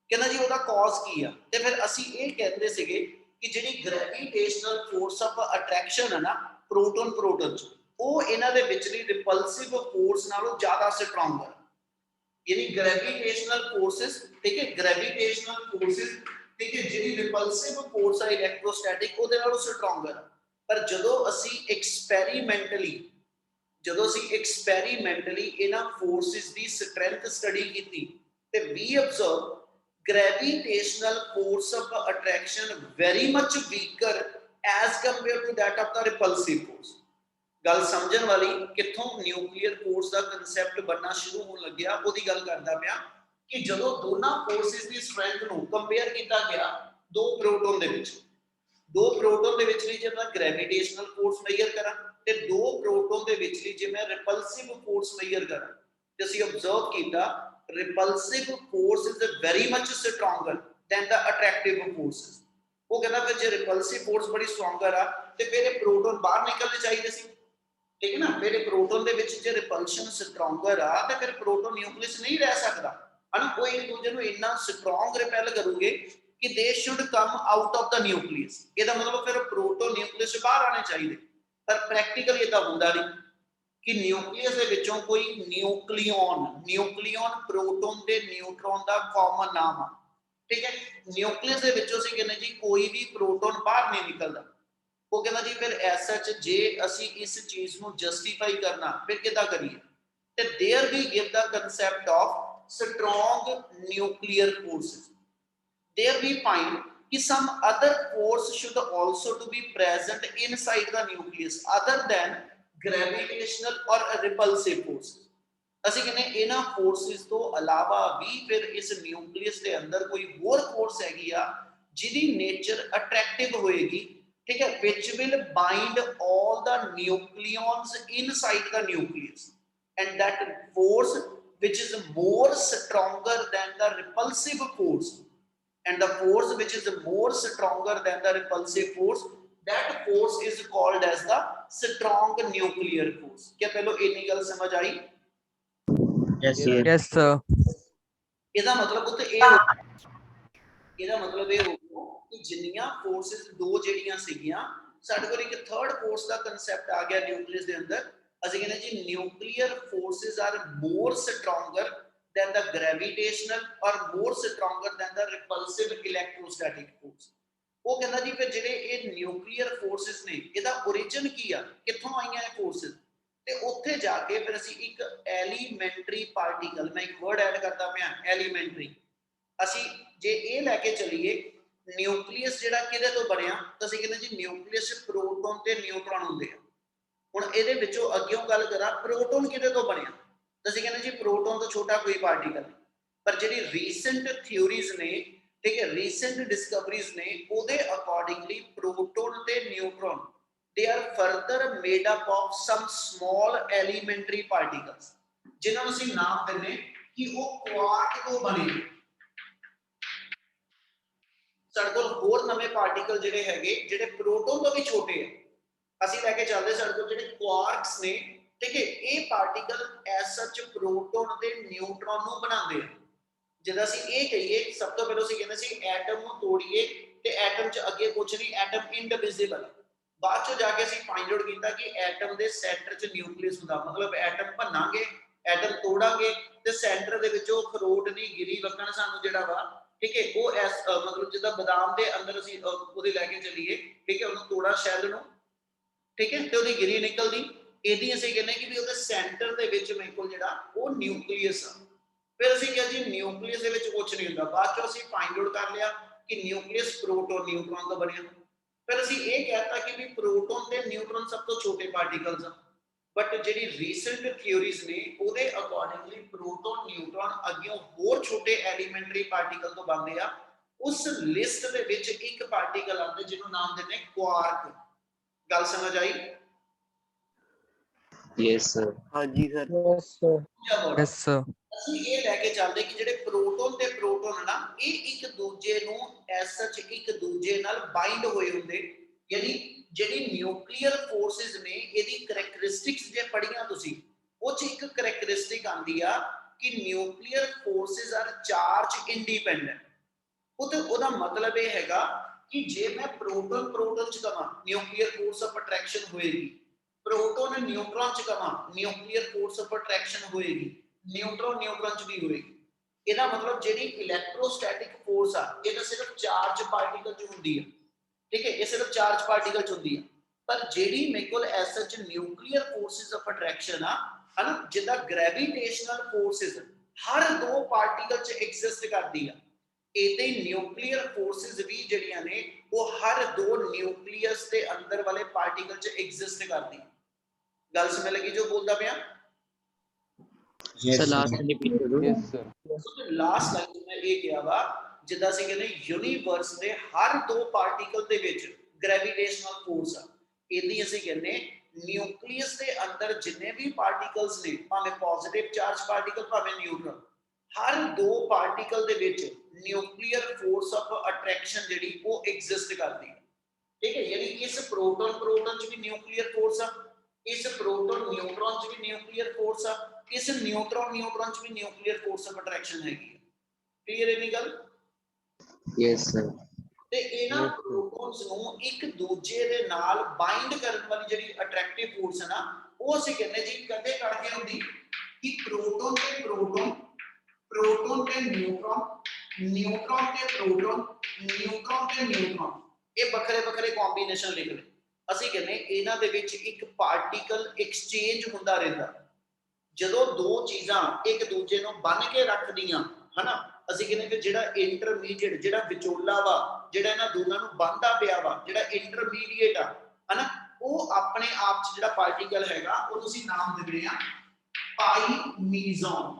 कहना जी ਉਹਦਾ cause ਕੀ ਆ, ਤੇ ਫਿਰ ਅਸੀਂ ਇਹ ਕਹਿੰਦੇ ਸੀਗੇ ਕਿ ਜਿਹੜੀ gravitational force of attraction ਹੈ ਨਾ proton proton ਚ, ਉਹ ਇਹਨਾਂ ਦੇ ਵਿਚਲੀ repulsive force ਨਾਲੋਂ ਜ਼ਿਆਦਾ ਸਟਰੋਂਗ ਹੈ। यानी gravitational forces, ठीक है, gravitational forces, ठीक है, ਜਿਹੜੀ repulsive force ਹੈ electrostatic ਉਹਦੇ ਨਾਲੋਂ ਸਟਰੋਂਗਰ। ਪਰ ਜਦੋਂ ਅਸੀਂ ਐਕਸਪੈਰੀਮੈਂਟਲੀ ਇਹਨਾਂ forces ਦੀ strength study ਕੀਤੀ ਤੇ we observe gravitational force of attraction very much weaker as compared to that of the repulsive force। ਗੱਲ ਸਮਝਣ ਵਾਲੀ, ਕਿੱਥੋਂ ਨਿਊਕਲੀਅਰ ਫੋਰਸ ਦਾ ਕਨਸੈਪਟ ਬਣਨਾ ਸ਼ੁਰੂ ਹੋਣ ਲੱਗਿਆ ਉਹਦੀ ਗੱਲ ਕਰਦਾ ਪਿਆ ਕਿ ਜਦੋਂ ਦੋਨਾਂ ਫੋਰਸਿਸ ਦੀ ਸਟਰੈਂਥ ਨੂੰ ਕੰਪੇਅਰ ਕੀਤਾ ਗਿਆ ਦੋ ਪ੍ਰੋਟੋਨ ਦੇ ਵਿੱਚ ਲਈ ਜੇ ਮੈਂ ਗ੍ਰੈਵਿਟੇਸ਼ਨਲ ਫੋਰਸ ਮੇਜਰ ਕਰਾਂ ਤੇ ਦੋ ਪ੍ਰੋਟੋਨ ਦੇ ਵਿੱਚ ਲਈ ਜੇ ਮੈਂ ਰਿਪਲਸਿਵ ਫੋਰਸ ਮੇਜਰ ਕਰਾਂ ਤੇ ਅਸੀਂ ਆਬਜ਼ਰਵ ਕੀਤਾ repulsive force is very much stronger than the attractive forces. ਉਹ ਕਹਿੰਦਾ ਫਿਰ ਜੇ ਰਿਪਲਸਿਵ ਫੋਰਸ ਬੜੀ ਸਟਰੋਂਗਰ ਆ ਤੇ ਫਿਰ ਇਹ ਪ੍ਰੋਟੋਨ ਬਾਹਰ ਨਿਕਲਣੇ ਚਾਹੀਦੇ ਸੀ, ठीक है ना। फिर प्रोटॉन दे विच जे रिपल्शन स्ट्रोंगर आ ते फिर प्रोटॉन न्यूक्लियस नहीं रह सकदा है ना, कोई एक दूसरे नु इतना स्ट्रोंग रिपेल करोगे कि they should come out of the nucleus. ਇਹਦਾ ਮਤਲਬ ਫਿਰ प्रोटॉन न्यूक्लियस से बाहर आने चाहिए, पर प्रैक्टिकली ਇਹ ਤਾਂ ਹੁੰਦਾ ਨਹੀਂ कि न्यूक्लियस ਦੇ ਵਿੱਚੋਂ ਕੋਈ ਨਿਊਕਲੀਓਨ प्रोटॉन ਤੇ ਨਿਊਟਰੋਨ ਦਾ ਕਾਮਨ ਨਾਮ ਆ, ठीक है। न्यूक्लियस ਦੇ ਵਿੱਚੋਂ ਅਸੀਂ ਕਹਿੰਦੇ ਜੀ ਕੋਈ ਵੀ प्रोटॉन ਬਾਹਰ ਨਹੀਂ ਨਿਕਲਦਾ। ਉਹ ਕਹਿੰਦਾ ਜੀ ਫਿਰ ਐਸਾ ਚ ਜੇ ਅਸੀਂ ਇਸ ਚੀਜ਼ ਨੂੰ ਜਸਟੀਫਾਈ ਕਰਨਾ ਫਿਰ ਕਿੱਦਾਂ ਕਰੀਏ, ਤੇ there we give the concept of strong nuclear forces। there we find कि some other force should also to be present inside the nucleus other than gravitational or repulsive forces। ਅਸੀਂ ਕਹਿੰਦੇ ਇਹਨਾਂ ਫੋਰਸਿਸ ਤੋਂ ਇਲਾਵਾ ਵੀ ਫਿਰ ਇਸ ਨਿਊਕਲੀਅਸ ਦੇ ਅੰਦਰ ਕੋਈ ਹੋਰ ਫੋਰਸ ਹੈਗੀ ਆ ਜਿਹਦੀ ਨੇਚਰ ਅਟਰੈਕਟਿਵ ਹੋਏਗੀ, ठीक है, which will bind all the nucleons inside the nucleus, and that force which is more stronger than the repulsive force, and the force which is more stronger than the repulsive force, that force is called as the strong nuclear force। क्या पहले इतनी गल समझ आई? yes sir ਇਹਦਾ ਮਤਲਬ ਉੱਤੇ ਇਹ ਹੋ ਕਿ ਜਿੰਨੀਆਂ ਫੋਰਸਸ ਦੋ ਜਿਹੜੀਆਂ ਸੀਗੀਆਂ ਸਾਡੇ ਕੋਲ ਇੱਕ ਥਰਡ ਫੋਰਸ ਦਾ ਕਨਸੈਪਟ ਆ ਗਿਆ ਨਿਊਕਲੀਅਸ ਦੇ ਅੰਦਰ। ਅਸੀਂ ਕਹਿੰਦੇ ਜੀ nuclear forces are more stronger than the gravitational ਔਰ more stronger than the repulsive electrostatic force. ਉਹ ਕਹਿੰਦਾ ਜੀ ਫਿਰ ਜਿਹੜੇ ਇਹ ਨਿਊਕਲੀਅਰ ਫੋਰਸਸ ਨੇ ਇਹਦਾ origin ਕੀ ਆ, ਕਿੱਥੋਂ ਆਈਆਂ ਇਹ ਫੋਰਸਸ, ਤੇ ਉੱਥੇ ਜਾ ਕੇ ਫਿਰ ਅਸੀਂ ਇੱਕ ਐਲੀਮੈਂਟਰੀ ਪਾਰਟੀਕਲ, ਮੈਂ ਇੱਕ ਵਰਡ ਐਡ ਕਰਦਾ ਪਿਆ ਐਲੀਮੈਂਟਰੀ, ਅਸੀਂ ਜੇ ਇਹ ਲੈ ਕੇ ਚੱਲੀਏ ਨਿਊਕਲੀਅਸ ਜਿਹੜਾ ਕਿਹਦੇ ਤੋਂ ਬਣਿਆ ਤਾਂ ਅਸੀਂ ਕਹਿੰਦੇ ਜੀ ਨਿਊਕਲੀਅਸ ਪ੍ਰੋਟੋਨ ਤੇ ਨਿਊਟਰੋਨ ਹੁੰਦੇ ਆ। ਹੁਣ ਇਹਦੇ ਵਿੱਚੋਂ ਅੱਗਿਓਂ ਗੱਲ ਕਰਾਂ ਪ੍ਰੋਟੋਨ ਕਿਹਦੇ ਤੋਂ ਬਣਿਆ ਤਾਂ ਅਸੀਂ ਕਹਿੰਦੇ ਜੀ ਪ੍ਰੋਟੋਨ ਤੋਂ ਛੋਟਾ ਕੋਈ ਪਾਰਟੀਕਲ, ਪਰ ਜਿਹੜੀ ਰੀਸੈਂਟ ਥਿਊਰੀਜ਼ ਨੇ, ਠੀਕ ਹੈ, ਰੀਸੈਂਟ ਡਿਸਕਵਰੀਜ਼ ਨੇ ਉਹਦੇ ਅਕੋਰਡਿੰਗਲੀ ਪ੍ਰੋਟੋਨ ਤੇ ਨਿਊਟਰੋਨ they are further made up of some small elementary particles ਜਿਨ੍ਹਾਂ ਨੂੰ ਅਸੀਂ ਨਾਮ ਦਿੰਦੇ ਕਿ ਉਹ ਕੁਆਰਕ ਤੋਂ ਬਣੇ। ਸਾਡੇ ਕੋਲ ਹੋਰ ਨਵੇਂ ਪਾਰਟੀਕਲ ਜਿਹੜੇ ਹੈਗੇ ਜਿਹੜੇ ਪ੍ਰੋਟੋਨ ਤੋਂ ਵੀ ਛੋਟੇ ਆ, ਅਸੀਂ ਲੈ ਕੇ ਚੱਲਦੇ ਸਾਡੇ ਕੋਲ ਜਿਹੜੇ ਕੁਆਰਕਸ ਨੇ, ਠੀਕ ਹੈ, ਇਹ ਪਾਰਟੀਕਲ ਐਸ ਸੱਚ ਪ੍ਰੋਟੋਨ ਤੇ ਨਿਊਟਰੋਨ ਨੂੰ ਬਣਾਉਂਦੇ ਆ। ਜਦੋਂ ਅਸੀਂ ਇਹ ਕਹੀਏ ਸਭ ਤੋਂ ਪਹਿਲਾਂ ਅਸੀਂ ਕਹਿੰਦੇ ਸੀ ਐਟਮ ਨੂੰ ਤੋੜੀਏ ਤੇ ਐਟਮ 'ਚ ਅੱਗੇ ਕੁਝ ਨਹੀਂ, ਐਟਮ ਇਨਡਿਵਿਜ਼ੀਬਲ। ਬਾਅਦ ਚੋਂ ਜਾ ਕੇ ਅਸੀਂ ਫਾਈਂਡ ਆਊਟ ਕੀਤਾ ਕਿ ਐਟਮ ਦੇ ਸੈਂਟਰ 'ਚ ਨਿਊਕਲੀਅਸ ਹੁੰਦਾ, ਮਤਲਬ ਐਟਮ ਭੰਨਾਂਗੇ, ਐਟਮ ਤੋੜਾਂਗੇ ਤੇ ਸੈਂਟਰ ਦੇ ਵਿੱਚ ਉਹ ਖਰੋਟ ਦੀ ਗਿਰੀ ਵਕਣ ਸਾਨੂੰ ਜਿਹੜਾ ਵਾ, ठीक है, वो मतलब जिदा बादाम दे अंदर ਅਸੀਂ ਉਹਦੇ ਲੈ ਕੇ ਚੱਲੀਏ, ਠੀਕ ਹੈ, ਉਹਨੂੰ ਤੋੜਾ ਸ਼ੈਲ ਨੂੰ, ਠੀਕ ਹੈ, ਤੇ ਉਹਦੀ ਗਿਰੀ ਨਿਕਲਦੀ, ਇਹਦੀ ਅਸੀਂ ਕਹਿੰਦੇ ਕਿ ਵੀ ਉਹਦੇ ਸੈਂਟਰ ਦੇ ਵਿੱਚ ਮੇਰੇ ਕੋਲ ਜਿਹੜਾ ਉਹ ਨਿਊਕਲੀਅਸ ਆ। ਫਿਰ ਅਸੀਂ ਕਿਹਾ ਜੀ ਨਿਊਕਲੀਅਸ ਦੇ ਵਿੱਚ ਕੁਝ ਨਹੀਂ ਹੁੰਦਾ। ਬਾਅਦ ਚੋਂ ਅਸੀਂ ਫਾਈਂਡ ਆਊਟ ਕਰ ਲਿਆ ਕਿ ਨਿਊਕਲੀਅਸ ਪ੍ਰੋਟੋਨ ਨਿਊਟਰੋਨ ਤੋਂ ਬਣਿਆ। ਫਿਰ ਅਸੀਂ ਇਹ ਕਹਿਤਾ ਕਿ ਵੀ ਪ੍ਰੋਟੋਨ ਤੇ ਨਿਊਟਰੋਨ ਸਭ ਤੋਂ ਛੋਟੇ ਪਾਰਟੀਕਲਸ ਆ, बट ਜਿਹੜੀ ਰੀਸੈਂਟ ਥਿਊਰੀਜ਼ ਨੇ ਉਹਦੇ ਅਕੋਰਡਿੰਗਲੀ ਪ੍ਰੋਟੋਨ ਨਿਊਟਰੋਨ ਅੱਗੇ ਹੋਰ ਛੋਟੇ ਐਲੀਮੈਂਟਰੀ ਪਾਰਟੀਕਲ ਤੋਂ ਬਣਦੇ ਆ। ਉਸ ਲਿਸਟ ਦੇ ਵਿੱਚ ਇੱਕ ਪਾਰਟੀਕਲ ਆਉਂਦਾ ਜਿਹਨੂੰ ਨਾਮ ਦਿੰਦੇ ਕੁਆਰਕ। ਗੱਲ ਸਮਝ ਆਈ? Yes, sir. हाँ जी सर। Yes sir. ਦੂਜਾ word Yes, sir. ਅਸੀਂ ਇਹ ਲੈ ਕੇ ਚੱਲਦੇ ਕਿ ਜਿਹੜੇ ਪ੍ਰੋਟੋਨ ਤੇ ਪ੍ਰੋਟੋਨ ਨਾ ਇਹ ਇੱਕ ਦੂਜੇ ਨੂੰ ਐਸ ਸੱਚ ਇੱਕ ਦੂਜੇ ਨਾਲ ਬਾਈਂਡ ਹੋਏ ਹੁੰਦੇ, ਯਾਨੀ ਜਿਹੜੀ ਨਿਊਕਲੀਅਰ ਫੋਰਸਿਸ ਨੇ ਇਹਦੀ ਕਰੈਕਟਰਿਸਟਿਕਸ ਜੇ ਪੜੀਆਂ ਤੁਸੀਂ, ਉਹ ਚ ਇੱਕ ਕਰੈਕਟਰਿਸਟਿਕ ਆਂਦੀ ਆ ਕਿ nuclear forces are charge independent. ਉਹਦਾ ਮਤਲਬ ਇਹ ਹੈਗਾ ਕਿ ਜੇ ਮੈਂ ਪ੍ਰੋਟੋਨ ਪ੍ਰੋਟੋਨ ਚ ਕਹਾਂ ਨਿਊਕਲੀਅਰ ਫੋਰਸ ਆਫ ਅਟਰੈਕਸ਼ਨ ਹੋਏਗੀ, ਪ੍ਰੋਟੋਨ ਨਿਊਟਰੋਨ ਚ ਕਹਾਂ ਨਿਊਕਲੀਅਰ ਫੋਰਸ ਆਫ ਅਟਰੈਕਸ਼ਨ ਹੋਏਗੀ, ਨਿਊਟਰੋਨ ਨਿਊਟਰੋਨ ਚ ਵੀ ਹੋਏਗੀ। ਇਹਦਾ ਮਤਲਬ ਜਿਹੜੀ ਇਲੈਕਟ੍ਰੋਸਟੈਟਿਕ ਫੋਰਸ ਆ ਇਹ ਤਾਂ ਸਿਰਫ ਚਾਰਜ ਪਾਰਟੀਕਲ ਚ ਹੁੰਦੀ ਹੈ, ਠੀਕ ਹੈ, ਇਹ ਸਿਰਫ ਚਾਰਜ ਪਾਰਟੀਕਲ ਚ ਹੁੰਦੀ ਹੈ। ਪਰ ਜਿਹੜੀ ਮੇਰੇ ਕੋਲ ਐਸ ਸੱਚ ਨਿਊਕਲੀਅਰ ਫੋਰਸਿਸ ਆਫ ਅਟਰੈਕਸ਼ਨ ਆ ਹਨਾ, ਜਿੱਦਾਂ ਗ੍ਰੈਵੀਟੇਸ਼ਨਲ ਫੋਰਸਿਸ ਹਰ ਦੋ ਪਾਰਟੀਕਲ ਚ ਐਗਜ਼ਿਸਟ ਕਰਦੀ ਆ, ਇਹਦੇ ਨਿਊਕਲੀਅਰ ਫੋਰਸਿਸ ਵੀ ਜਿਹੜੀਆਂ ਨੇ ਉਹ ਹਰ ਦੋ ਨਿਊਕਲੀਅਸ ਦੇ ਅੰਦਰ ਵਾਲੇ ਪਾਰਟੀਕਲ ਚ ਐਗਜ਼ਿਸਟ ਕਰਦੀ। ਗੱਲ ਸਮਝ ਲੱਗੀ ਜੋ ਬੋਲਦਾ ਪਿਆ? Sir, last line repeat करो. Yes, sir. ਲਾਸਟ ਲਾਈਨ ਮੈਂ ਇਹ ਕਿਹਾ ਵਾ ਜਿੱਦਾਂ ਅਸੀਂ ਕਹਿੰਦੇ ਯੂਨੀਵਰਸ ਦੇ ਹਰ ਦੋ ਪਾਰਟੀਕਲ ਦੇ ਵਿੱਚ ਗ੍ਰੈਵੀਟੇਸ਼ਨਲ ਫੋਰਸ ਆ, ਇਹਦੀ ਅਸੀਂ ਕਹਿੰਦੇ ਨਿਊਕਲੀਅਸ ਦੇ ਅੰਦਰ ਜਿੰਨੇ ਵੀ ਪਾਰਟੀਕਲਸ ਨੇ, ਭਾਵੇਂ ਪੋਜ਼ਿਟਿਵ ਚਾਰਜ ਪਾਰਟੀਕਲ ਭਾਵੇਂ ਨਿਊਟਰਲ, ਹਰ ਦੋ ਪਾਰਟੀਕਲ ਦੇ ਵਿੱਚ ਨਿਊਕਲੀਅਰ ਫੋਰਸ ਆਫ ਅਟਰੈਕਸ਼ਨ ਜਿਹੜੀ ਉਹ ਐਗਜ਼ਿਸਟ ਕਰਦੀ ਹੈ, ਠੀਕ ਹੈ। ਯਾਨੀ ਇਸ ਪ੍ਰੋਟੋਨ ਪ੍ਰੋਟੋਨ ਚ ਵੀ ਨਿਊਕਲੀਅਰ ਫੋਰਸ ਆ, ਇਸ ਪ੍ਰੋਟੋਨ ਨਿਊਟਰੋਨ ਚ ਵੀ ਨਿਊਕਲੀਅਰ ਫੋਰਸ ਆ, ਇਸ ਨਿਊਟਰੋਨ ਨਿਊਟਰੋਨ ਚ ਵੀ ਨਿਊਕਲੀਅਰ ਫੋਰਸ ਆਫ ਅਟਰੈਕਸ਼ਨ ਹੈਗੀ ਹੈ। ਕਲੀਅਰ ਹੈ ਨੀ ਗੱਲ? Yes, sir. ਤੇ ਇਹਨਾਂ ਪ੍ਰੋਟੋਨਸ ਨੂੰ ਇੱਕ ਦੂਜੇ ਦੇ ਨਾਲ ਬਾਈਂਡ ਕਰਨ ਵਾਲੀ ਜਿਹੜੀ ਅਟਰੈਕਟਿਵ ਫੋਰਸ ਹੈ ਨਾ, ਉਹ ਅਸੀਂ ਕਹਿੰਦੇ ਜੀ ਕਦੇ ਕਰਕੇ ਹੁੰਦੀ ਕਿ ਪ੍ਰੋਟੋਨ ਤੇ ਪ੍ਰੋਟੋਨ, ਪ੍ਰੋਟੋਨ ਤੇ ਨਿਊਟਰੋਨ, ਨਿਊਟਰੋਨ ਤੇ ਪ੍ਰੋਟੋਨ, ਨਿਊਟਰੋਨ ਤੇ ਨਿਊਟਰੋਨ, ਇਹ ਵੱਖਰੇ ਵੱਖਰੇ ਕੰਬੀਨੇਸ਼ਨ ਲਿਖ ਲਏ। ਅਸੀਂ ਕਹਿੰਦੇ ਇਹਨਾਂ ਦੇ ਵਿੱਚ ਇੱਕ ਪਾਰਟੀਕਲ ਐਕਸਚੇਂਜ ਹੁੰਦਾ ਰਹਿੰਦਾ। ਜਦੋਂ ਦੋ ਚੀਜ਼ਾਂ ਇੱਕ ਦੂਜੇ ਨੂੰ ਬੰਨ ਕੇ ਰੱਖਦੀਆਂ ਹਨਾ, ਅਸੀਂ ਕਹਿੰਦੇ ਕਿ ਜਿਹੜਾ ਇੰਟਰਮੀਡੀਏਟ ਜਿਹੜਾ ਵਿਚੋਲਾ ਵਾ, ਜਿਹੜਾ ਇਹਨਾਂ ਦੋਨਾਂ ਨੂੰ ਬੰਨਦਾ ਪਿਆ ਵਾ, ਜਿਹੜਾ ਇੰਟਰਮੀਡੀਏਟ ਆ ਹਨਾ, ਉਹ ਆਪਣੇ ਆਪ ਚ ਜਿਹੜਾ ਪਾਰਟੀਕਲ ਹੈਗਾ ਉਹ ਤੁਸੀਂ ਨਾਮ ਦੇ ਰਹੇ ਆ ਪਾਈ ਮੀਜ਼ੋਨ।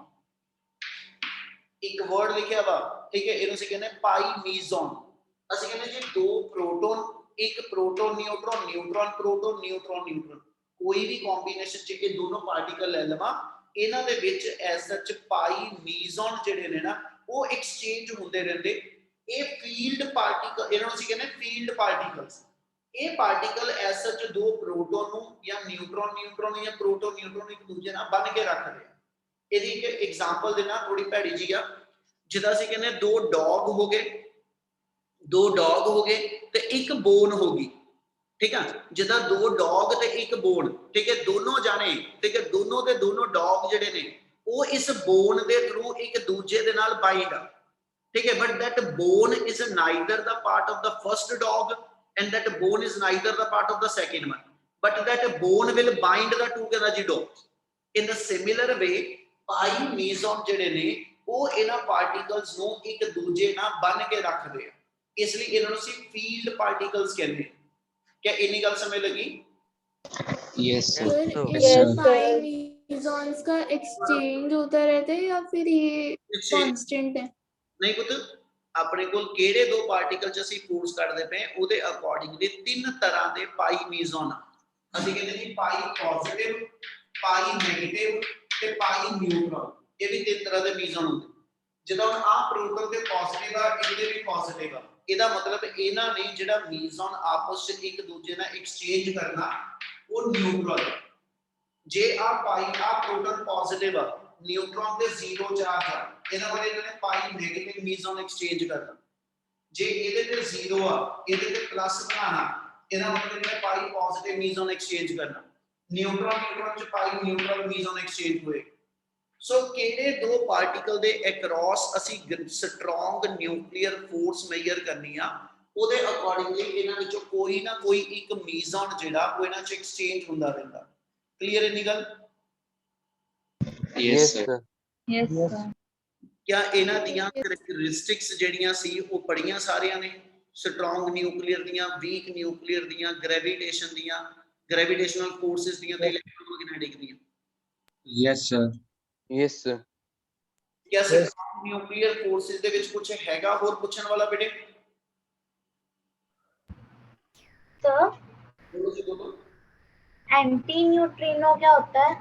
ਇੱਕ ਵਰਡ ਲਿਖਿਆ ਵਾ, ਠੀਕ ਹੈ, ਇਹਨੂੰ ਅਸੀਂ ਕਹਿੰਦੇ ਪਾਈ ਮੀਜ਼ੋਨ। ਅਸੀਂ ਕਹਿੰਦੇ ਜੀ ਦੋ ਪ੍ਰੋਟੋਨ, ਇੱਕ ਪ੍ਰੋਟੋਨ ਨਿਊਟਰੋਨ, ਨਿਊਟਰੋਨ ਪ੍ਰੋਟੋਨ, ਨਿਊਟਰੋਨ ਨਿਊਟਰੋਨ, ਕੋਈ ਵੀ ਕੰਬੀਨੇਸ਼ਨ ਚ ਇਹ ਦੋਨੋਂ ਪਾਰਟੀਕਲ ਲੈ ਲਵਾਂ, ਇਹਨਾਂ ਦੇ ਵਿੱਚ ਐਸ ਸੱਚ ਪਾਈ ਮੀਜ਼ੋਨ ਜਿਹੜੇ ਨੇ ਨਾ ਉਹ ਐਕਸਚੇਂਜ ਹੁੰਦੇ ਰਹਿੰਦੇ। ਇਹ ਫੀਲਡ ਪਾਰਟੀਕਲ, ਇਹਨਾਂ ਨੂੰ ਅਸੀਂ ਕਹਿੰਦੇ ਫੀਲਡ ਪਾਰਟੀਕਲਸ। ਇਹ ਪਾਰਟੀਕਲ ਐਸ ਸੱਚ ਦੋ ਪ੍ਰੋਟੋਨ ਨੂੰ ਜਾਂ ਨਿਊਟਰੋਨ ਨਿਊਟਰੋਨ ਜਾਂ ਪ੍ਰੋਟੋਨ ਨਿਊਟਰੋਨ ਇੱਕ ਦੂਜੇ ਨਾਲ ਬੰਨ ਕੇ ਰੱਖਦੇ ਆ। ਇਹਦੀ ਇੱਕ ਐਗਜ਼ਾਮਪਲ ਦੇਣਾ ਥੋੜੀ ਭੈੜੀ ਜੀ ਆ, ਜਿੱਦਾਂ ਅਸੀਂ ਕਹਿੰਦੇ ਦੋ ਡੌਗ ਹੋ ਗਏ, ਦੋ ਡੌਗ ਹੋ ਗਏ ਤੇ ਇੱਕ ਬੋਨ ਹੋ ਗਈ, ਠੀਕ ਆ। ਜਿੱਦਾਂ ਦੋ ਡੌਗ ਤੇ ਇੱਕ ਬੋਨ, ਠੀਕ ਹੈ, ਦੋਨੋਂ ਜਾਣੇ, ਠੀਕ ਹੈ, ਦੋਨੋਂ ਦੇ ਦੋਨੋਂ ਡੌਗ ਜਿਹੜੇ ਨੇ ਉਹ ਇਸ ਬੋਨ ਦੇ ਥਰੂ ਇੱਕ ਦੂਜੇ ਦੇ ਨਾਲ ਬਾਈਂਡ ਆ, ਠੀਕ ਹੈ। But that bone is neither the part of the first dog and that bone is neither the part of the second one, but that bone will bind the two together dogs. In the similar way pi meson ਜਿਹੜੇ ਨੇ ਉਹ ਇਹਨਾਂ particles ਨੂੰ ਇੱਕ ਦੂਜੇ ਨਾਲ ਬੰਨ ਕੇ ਰੱਖਦੇ ਆ, ਇਸ ਲਈ ਇਹਨਾਂ ਨੂੰ ਅਸੀਂ ਫੀਲਡ ਪਾਰਟੀਕਲਸ ਕਹਿੰਦੇ ਆ। क्या इन्हीं गल समझ लगी? Yes, sir. सर Yes, ये sir. पाई मेसॉन्स का एक्सचेंज होता रहता है या फिर ये कांस्टेंट है? नहीं पुत्र, ਆਪਣੇ ਕੋਲ ਕਿਹੜੇ ਦੋ ਪਾਰਟੀਕਲ ਚ ਅਸੀਂ ਫੋਰਸ ਕੱਢਦੇ ਪਏ ਉਹਦੇ ਅਕੋਰਡਿੰਗਲੀ ਤਿੰਨ ਤਰ੍ਹਾਂ ਦੇ ਪਾਈ ਮੀਜ਼ੋਨ ਅਸੀਂ ਕਹਿੰਦੇ ਜੀ ਪਾਈ ਪੋਜ਼ਿਟਿਵ, ਪਾਈ ਨੈਗੇਟਿਵ ਤੇ ਪਾਈ ਨਿਊਟਰਲ। ਇਹ ਵੀ ਤਿੰਨ ਤਰ੍ਹਾਂ ਦੇ ਮੀਜ਼ੋਨ ਹੁੰਦੇ। ਜਦੋਂ ਆ ਪ੍ਰੋਟੋਨ ਤੇ ਪੋਜ਼ਿਟਿਵ ਆ, ਇਹਦੇ ਵੀ ਪੋਜ਼ਿਟਿਵ ਆ, ਇਹਦਾ ਮਤਲਬ ਇਹਨਾਂ ਨੇ ਜਿਹੜਾ ਮੀਜ਼ੋਨ ਆਪਸ ਵਿੱਚ ਇੱਕ ਦੂਜੇ ਨਾਲ ਐਕਸਚੇਂਜ ਕਰਨਾ ਉਹ ਨਿਊਟਰਲ। ਜੇ ਆ ਪਾਈ ਆ ਪ੍ਰੋਟੋਨ ਪੋਜ਼ਿਟਿਵ ਆ, ਨਿਊਟਰੋਨ ਤੇ ਜ਼ੀਰੋ ਚਾਰਜ ਆ, ਇਹਦਾ ਮਤਲਬ ਇਹਨਾਂ ਨੇ ਪਾਈ ਨੈਗੇਟਿਵ ਮੀਜ਼ੋਨ ਐਕਸਚੇਂਜ ਕਰਨਾ। ਜੇ ਇਹਦੇ ਤੇ ਜ਼ੀਰੋ ਆ, ਇਹਦੇ ਤੇ ਪਲੱਸ ਬਣਾਣਾ, ਇਹਦਾ ਮਤਲਬ ਇਹਨਾਂ ਪਾਈ ਪੋਜ਼ਿਟਿਵ ਮੀਜ਼ੋਨ ਐਕਸਚੇਂਜ ਕਰਨਾ। ਨਿਊਟਰੋਨ ਨਿਊਟਰੋਨ ਚ ਪਾਈ ਨਿਊਟਰਲ ਮੀਜ਼ੋਨ ਐਕਸਚੇਂਜ ਹੋਏ। ਸੋ ਕਿਹੜੇ ਦੋ ਪਾਰਟੀਕਲ ਦੇ ਅਕ੍ਰੋਸ ਅਸੀਂ ਸਟਰੋਂਗ ਨਿਊਕਲੀਅਰ ਫੋਰਸ ਮੇਜਰ ਕਰਨੀ ਆ, ਉਹਦੇ ਅਕੋਰਡਿੰਗਲੀ ਇਹਨਾਂ ਵਿੱਚੋਂ ਕੋਈ ਨਾ ਕੋਈ ਇੱਕ ਮੀਜ਼ੋਨ ਜਿਹੜਾ ਉਹ ਇਹਨਾਂ ਚ ਐਕਸਚੇਂਜ ਹੁੰਦਾ ਰਹਿੰਦਾ। ਕਲੀਅਰ ਹੈ ਨੀ ਗੱਲ? Yes, sir. Yes sir. क्या ਇਹਨਾਂ ਦੀਆਂ ਕੈਰੈਕਟਰਿਸਟਿਕਸ ਜਿਹੜੀਆਂ ਸੀ ਉਹ ਪੜੀਆਂ ਸਾਰਿਆਂ ਨੇ? ਸਟਰੋਂਗ ਨਿਊਕਲੀਅਰ ਦੀਆਂ, ਵੀਕ ਨਿਊਕਲੀਅਰ ਦੀਆਂ, ਗ੍ਰੈਵੀਟੇਸ਼ਨ ਦੀਆਂ, ਗ੍ਰੈਵੀਟੇਸ਼ਨਲ ਫੋਰਸਸ ਦੀਆਂ ਤੇ ਇਲੈਕਟ੍ਰੋਮੈਗਨੈਟਿਕ ਦੀਆਂ। Yes, sir. Yes, sir. क्या ਸਟਰੋਂਗ ਨਿਊਕਲੀਅਰ ਫੋਰਸਸ ਦੇ ਵਿੱਚ ਕੁਝ ਹੈਗਾ ਹੋਰ ਪੁੱਛਣ ਵਾਲਾ ਬੇਟੇ? Sir, ਬੋਲੋ ਜੀ ਬੋਲੋ। एंटी न्यूट्रिनो क्या होता है?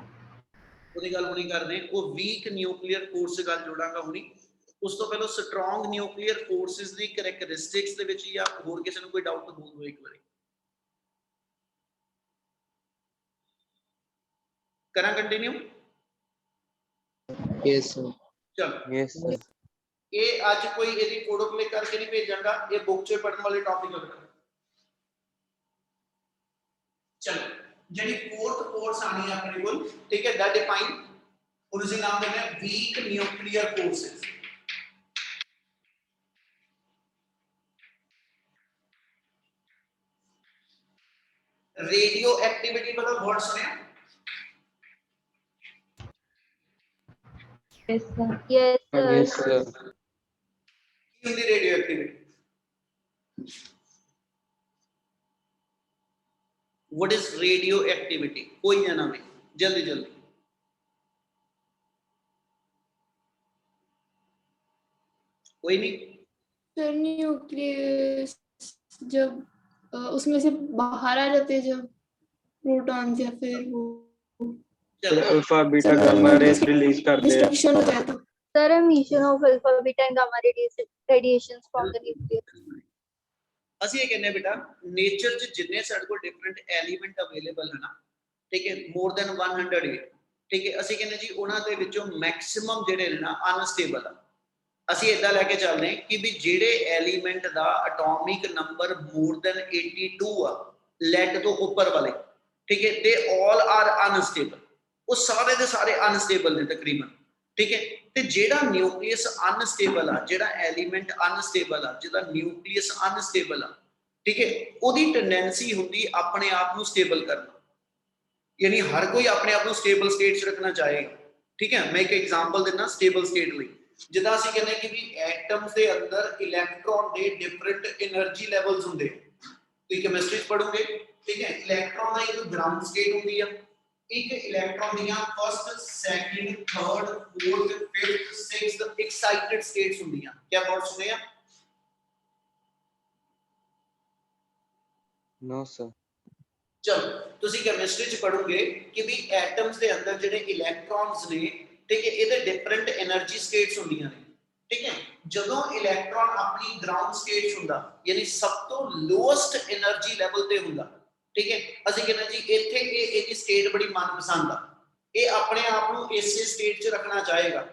ਉਹਦੀ ਗੱਲ ਹੁਣੀ ਕਰਦੇ ਉਹ ਵੀਕ ਨਿਊਕਲੀਅਰ ਫੋਰਸ ਗੱਲ ਜੋੜਾਂਗਾ ਹੁਣੀ ਉਸ ਤੋਂ ਪਹਿਲਾਂ ਸਟਰੋਂਗ ਨਿਊਕਲੀਅਰ ਫੋਰਸਿਸ ਦੀ ਕੈਰੈਕਟਰਿਸਟਿਕਸ ਦੇ ਵਿੱਚ ਜਾਂ ਹੋਰ ਕਿਸੇ ਨੂੰ ਕੋਈ ਡਾਊਟ ਹੋਵੇ ਇੱਕ ਵਾਰੀ ਕਰਾਂ ਕੰਟੀਨਿਊ Yes, sir. ਚਲੋ Yes, sir. ਇਹ ਅੱਜ ਕੋਈ ਇਹਦੀ ਫੋਟੋ ਕਲਿੱਕ ਕਰਕੇ ਨਹੀਂ ਭੇਜਾਂਗਾ ਇਹ ਬੁੱਕ 'ਚ ਪੜਨ ਵਾਲੇ ਟੌਪਿਕ ਹੋਵੇਗਾ ਚਲੋ ਜਿਹੜੀ ਫੋਰਥ ਫੋਰਸ ਆਣੀ ਹੈ ਆਪਣੇ ਕੋਲ ਠੀਕ ਹੈ ਦਾ ਡਿਫਾਈਨ ਉਹਨੂੰ ਅਸੀਂ ਨਾਮ ਦਿੰਦੇ ਹਾਂ weak nuclear forces radioactivity मतलब वर्ड सुने यस सर। यस Yes, सर। sir. की होती radioactivity what is radioactivity कोई है ना भाई जल्दी जल्दी कोई नहीं सर न्यूक्लियस जब उसमें से बाहर आ जाते हैं जब प्रोटॉन्स या फिर वो चलो alpha beta sir, gamma rays release करते हैं। डिस्ट्रक्शन हो जाता है Sir, emission of alpha, beta and gamma radiations from the nucleus. ਅਸੀਂ ਇਹ ਕਹਿੰਦੇ ਬੇਟਾ ਨੇਚਰ 'ਚ ਜਿੰਨੇ ਸਾਡੇ ਕੋਲ ਡਿਫਰੈਂਟ ਐਲੀਮੈਂਟ ਅਵੇਲੇਬਲ ਹੈ ਨਾ ਠੀਕ ਹੈ ਮੋਰ ਦੈਨ 100 ਹੈ ਠੀਕ ਹੈ ਅਸੀਂ ਕਹਿੰਦੇ ਜੀ ਉਹਨਾਂ ਦੇ ਵਿੱਚੋਂ ਮੈਕਸਿਮਮ ਜਿਹੜੇ ਨੇ ਨਾ ਅਨਸਟੇਬਲ ਆ ਅਸੀਂ ਇਦਾਂ ਲੈ ਕੇ ਚੱਲਦੇ ਹਾਂ ਕਿ ਵੀ ਜਿਹੜੇ ਐਲੀਮੈਂਟ ਦਾ ਐਟੋਮਿਕ ਨੰਬਰ ਮੋਰ ਦੈਨ 82 ਆ ਲੈਡ ਤੋਂ ਉੱਪਰ ਵਾਲੇ ਠੀਕ ਹੈ ਦੇ ਆਲ ਆਰ ਅਨਸਟੇਬਲ ਉਹ ਸਾਰੇ ਦੇ ਸਾਰੇ ਅਨਸਟੇਬਲ ਨੇ ਤਕਰੀਬਨ ਠੀਕ ਹੈ ਤੇ ਜਿਹੜਾ ਨਿਊਕਲੀਅਸ ਅਨਸਟੇਬਲ ਆ ਜਿਹੜਾ ਐਲੀਮੈਂਟ ਅਨਸਟੇਬਲ ਆ ਜਿਹਦਾ ਨਿਊਕਲੀਅਸ ਅਨਸਟੇਬਲ ਆ ਠੀਕ ਹੈ ਉਹਦੀ ਟੈਂਡੈਂਸੀ ਹੁੰਦੀ ਆਪਣੇ ਆਪ ਨੂੰ ਸਟੇਬਲ ਕਰਨਾ ਯਾਨੀ ਹਰ ਕੋਈ ਆਪਣੇ ਆਪ ਨੂੰ ਸਟੇਬਲ ਸਟੇਟ 'ਚ ਰੱਖਣਾ ਚਾਹੇਗਾ ਠੀਕ ਹੈ ਮੈਂ ਇੱਕ ਐਗਜ਼ਾਮਪਲ ਦਿੰਦਾ ਸਟੇਬਲ ਸਟੇਟ ਲਈ ਜਿੱਦਾਂ ਅਸੀਂ ਕਹਿੰਦੇ ਕਿ ਵੀ ਐਟਮਸ ਦੇ ਅੰਦਰ ਇਲੈਕਟ੍ਰੋਨ ਦੇ ਡਿਫਰੈਂਟ એનર્ਜੀ ਲੈਵਲਸ ਹੁੰਦੇ ਤੁਸੀਂ ਕੈਮਿਸਟਰੀ 'ਚ ਪੜ੍ਹੋਗੇ ਠੀਕ ਹੈ ਇਲੈਕਟ੍ਰੋਨ ਦਾ ਇੱਕ ਗਰਾਊਂਡ ਸਟੇਟ ਹੁੰਦੀ ਆ ਇੱਕ ਇਲੈਕਟ੍ਰੋਨ ਦੀਆਂ first second third fourth fifth sixth excited states ਹੁੰਦੀਆਂ ਕੀ ਵਰਡ ਸੁਣੇ ਆ No, sir. ਚਲੋ ਤੁਸੀਂ ਕੈਮਿਸਟਰੀ 'ਚ ਪੜ੍ਹੋਗੇ ਕਿ ਵੀ ਐਟਮਸ ਦੇ ਅੰਦਰ ਜਿਹੜੇ ਇਲੈਕਟ੍ਰੋਨਸ ਨੇ ਠੀਕ ਹੈ ਇਹਦੇ ਡਿਫਰੈਂਟ એનર્ਜੀ ਸਟੇਟਸ ਹੁੰਦੀਆਂ ਨੇ ਠੀਕ ਹੈ ਜਦੋਂ ਇਲੈਕਟ੍ਰੋਨ ਆਪਣੀ ਗਰਾਊਂਡ ਸਟੇਟ 'ਚ ਹੁੰਦਾ ਯਾਨੀ ਸਭ ਤੋਂ ਲੋਐਸਟ એનર્ਜੀ ਲੈਵਲ ਤੇ ਹੁੰਦਾ ਠੀਕ ਹੈ ਅਸੀਂ ਕਹਿੰਦੇ ਜੀ ਇੱਥੇ ਇਹਦੀ ਸਟੇਟ ਬੜੀ ਮਨਪਸੰਦ ਆ ਇਹ ਆਪਣੇ ਆਪ ਨੂੰ ਇਸੇ ਸਟੇਟ 'ਚ ਰੱਖਣਾ ਚਾਹੇਗਾ